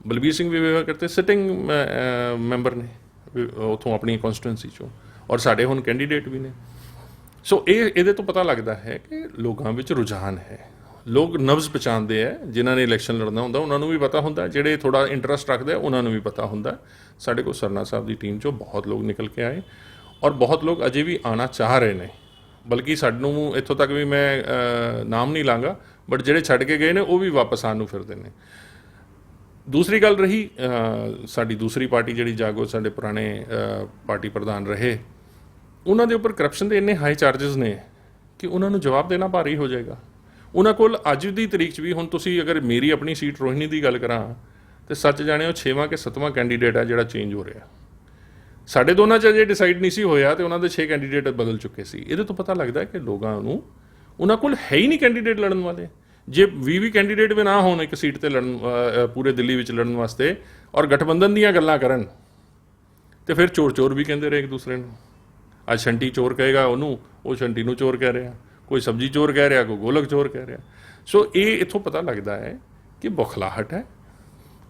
ਬਲਬੀਰ ਸਿੰਘ ਵਿਵੇਕ ਕਰਤੇ ਸਿਟਿੰਗ ਮੈਂਬਰ ਨੇ ਉੱਥੋਂ ਆਪਣੀ ਕੌਂਸਟੀਟੂਐਂਸੀ 'ਚੋਂ, ਔਰ ਸਾਡੇ ਹੁਣ ਕੈਂਡੀਡੇਟ ਵੀ ਨੇ। ਸੋ ਇਹਦੇ ਤੋਂ ਪਤਾ ਲੱਗਦਾ ਹੈ ਕਿ ਲੋਕਾਂ ਵਿੱਚ ਰੁਝਾਨ ਹੈ। ਲੋਕ ਨਬਜ਼ ਪਛਾਣਦੇ ਹੈ। ਜਿਨ੍ਹਾਂ ਨੇ ਇਲੈਕਸ਼ਨ ਲੜਨਾ ਹੁੰਦਾ ਉਹਨਾਂ ਨੂੰ ਵੀ ਪਤਾ ਹੁੰਦਾ, ਜਿਹੜੇ ਥੋੜ੍ਹਾ ਇੰਟਰਸਟ ਰੱਖਦੇ ਉਹਨਾਂ ਨੂੰ ਵੀ ਪਤਾ ਹੁੰਦਾ। ਸਾਡੇ ਕੋਲ ਸਰਨਾ ਸਾਹਿਬ ਦੀ ਟੀਮ 'ਚੋਂ ਬਹੁਤ ਲੋਕ ਨਿਕਲ ਕੇ ਆਏ, ਔਰ ਬਹੁਤ ਲੋਕ ਅਜੇ ਵੀ ਆਉਣਾ ਚਾਹ ਰਹੇ ਨੇ। ਬਲਕਿ ਸਾਨੂੰ ਇੱਥੋਂ ਤੱਕ ਵੀ ਮੈਂ ਨਾਮ ਨਹੀਂ ਲਾਂਗਾ, ਬਟ ਜਿਹੜੇ ਛੱਡ ਕੇ ਗਏ ਨੇ ਉਹ ਵੀ ਵਾਪਸ ਆਉਣ ਨੂੰ ਫਿਰਦੇ ਨੇ। ਦੂਸਰੀ ਗੱਲ ਰਹੀ ਸਾਡੀ ਦੂਸਰੀ ਪਾਰਟੀ ਜਿਹੜੀ ਜਾਗੋ, ਸਾਡੇ ਪੁਰਾਣੇ ਪਾਰਟੀ ਪ੍ਰਧਾਨ ਰਹੇ, ਉਹਨਾਂ ਦੇ ਉੱਪਰ ਕਰਪਸ਼ਨ ਦੇ ਇੰਨੇ ਹਾਈ ਚਾਰਜਸ ਨੇ ਕਿ ਉਹਨਾਂ ਨੂੰ ਜਵਾਬ ਦੇਣਾ ਭਾਰੀ ਹੋ ਜਾਏਗਾ। ਉਹਨਾਂ ਕੋਲ ਅੱਜ ਦੀ ਤਰੀਕ 'ਚ ਵੀ, ਹੁਣ ਤੁਸੀਂ ਅਗਰ ਮੇਰੀ ਆਪਣੀ ਸੀਟ ਰੋਹਿਣੀ ਦੀ ਗੱਲ ਕਰਾਂ ਤਾਂ ਸੱਚ ਜਾਣਿਓ 6ਵਾਂ ਕਿ 7ਵਾਂ ਕੈਂਡੀਡੇਟ ਹੈ ਜਿਹੜਾ ਚੇਂਜ ਹੋ ਰਿਹਾ। ਸਾਡੇ ਦੋਨਾਂ 'ਚ ਅਜੇ ਡਿਸਾਈਡ ਨਹੀਂ ਸੀ ਹੋਇਆ ਤੇ ਉਹਨਾਂ ਦੇ 6 ਕੈਂਡੀਡੇਟ ਬਦਲ ਚੁੱਕੇ ਸੀ। ਇਹਦੇ ਤੋਂ ਪਤਾ ਲੱਗਦਾ ਕਿ ਲੋਕਾਂ ਨੂੰ, ਉਹਨਾਂ ਕੋਲ ਹੈ ਹੀ ਨਹੀਂ ਕੈਂਡੀਡੇਟ ਲੜਨ ਵਾਲੇ। ਜੇ 20 ਕੈਂਡੀਡੇਟ ਵੀ ਨਾ ਹੋਣ ਇੱਕ ਸੀਟ 'ਤੇ ਲੜਨ, ਪੂਰੇ ਦਿੱਲੀ ਵਿੱਚ ਲੜਨ ਵਾਸਤੇ, ਔਰ ਗਠਬੰਧਨ ਦੀਆਂ ਗੱਲਾਂ ਕਰਨ, ਤੇ ਫਿਰ ਚੋਰ ਵੀ ਕਹਿੰਦੇ ਰਹੇ ਇੱਕ ਦੂਸਰੇ ਨੂੰ। ਅੱਜ ਸ਼ੰਟੀ ਚੋਰ ਕਹੇਗਾ ਉਹਨੂੰ, ਉਹ ਸ਼ੰਟੀ ਨੂੰ ਚੋਰ ਕਹਿ ਰਿਹਾ, ਕੋਈ ਸਬਜ਼ੀ ਚੋਰ ਕਹਿ ਰਿਹਾ, ਕੋਈ ਗੋਲਕ ਚੋਰ ਕਹਿ ਰਿਹਾ। ਸੋ ਇਹ ਇੱਥੋਂ ਪਤਾ ਲੱਗਦਾ ਹੈ ਕਿ ਬੌਖਲਾਹਟ ਹੈ।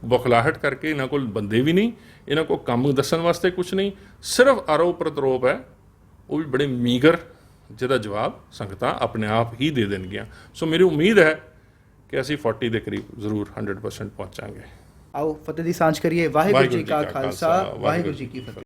ਬੌਖਲਾਹਟ ਕਰਕੇ ਇਹਨਾਂ ਕੋਲ ਬੰਦੇ ਵੀ ਨਹੀਂ, ਇਹਨਾਂ ਕੋਲ ਕੰਮ ਦੱਸਣ ਵਾਸਤੇ ਕੁਝ ਨਹੀਂ, ਸਿਰਫ ਆਰੋਪ ਪ੍ਰਤਰੋਪ ਹੈ, ਉਹ ਵੀ ਬੜੇ ਮੀਗਰ, ਜਿਹਦਾ ਜਵਾਬ ਸੰਗਤਾਂ ਆਪਣੇ ਆਪ ਹੀ ਦੇ ਦੇਣਗੀਆਂ। ਸੋ ਮੇਰੀ ਉਮੀਦ ਹੈ ਕਿ ਅਸੀਂ 40 ਦੇ ਕਰੀਬ ਜ਼ਰੂਰ 100% ਪਹੁੰਚਾਂਗੇ। ਆਓ ਫਤਿਹ ਦੀ ਸਾਂਝ ਕਰੀਏ। ਵਾਹਿਗੁਰੂ ਜੀ ਕਾ ਖਾਲਸਾ, ਵਾਹਿਗੁਰੂ ਜੀ ਕੀ ਫਤਿਹ।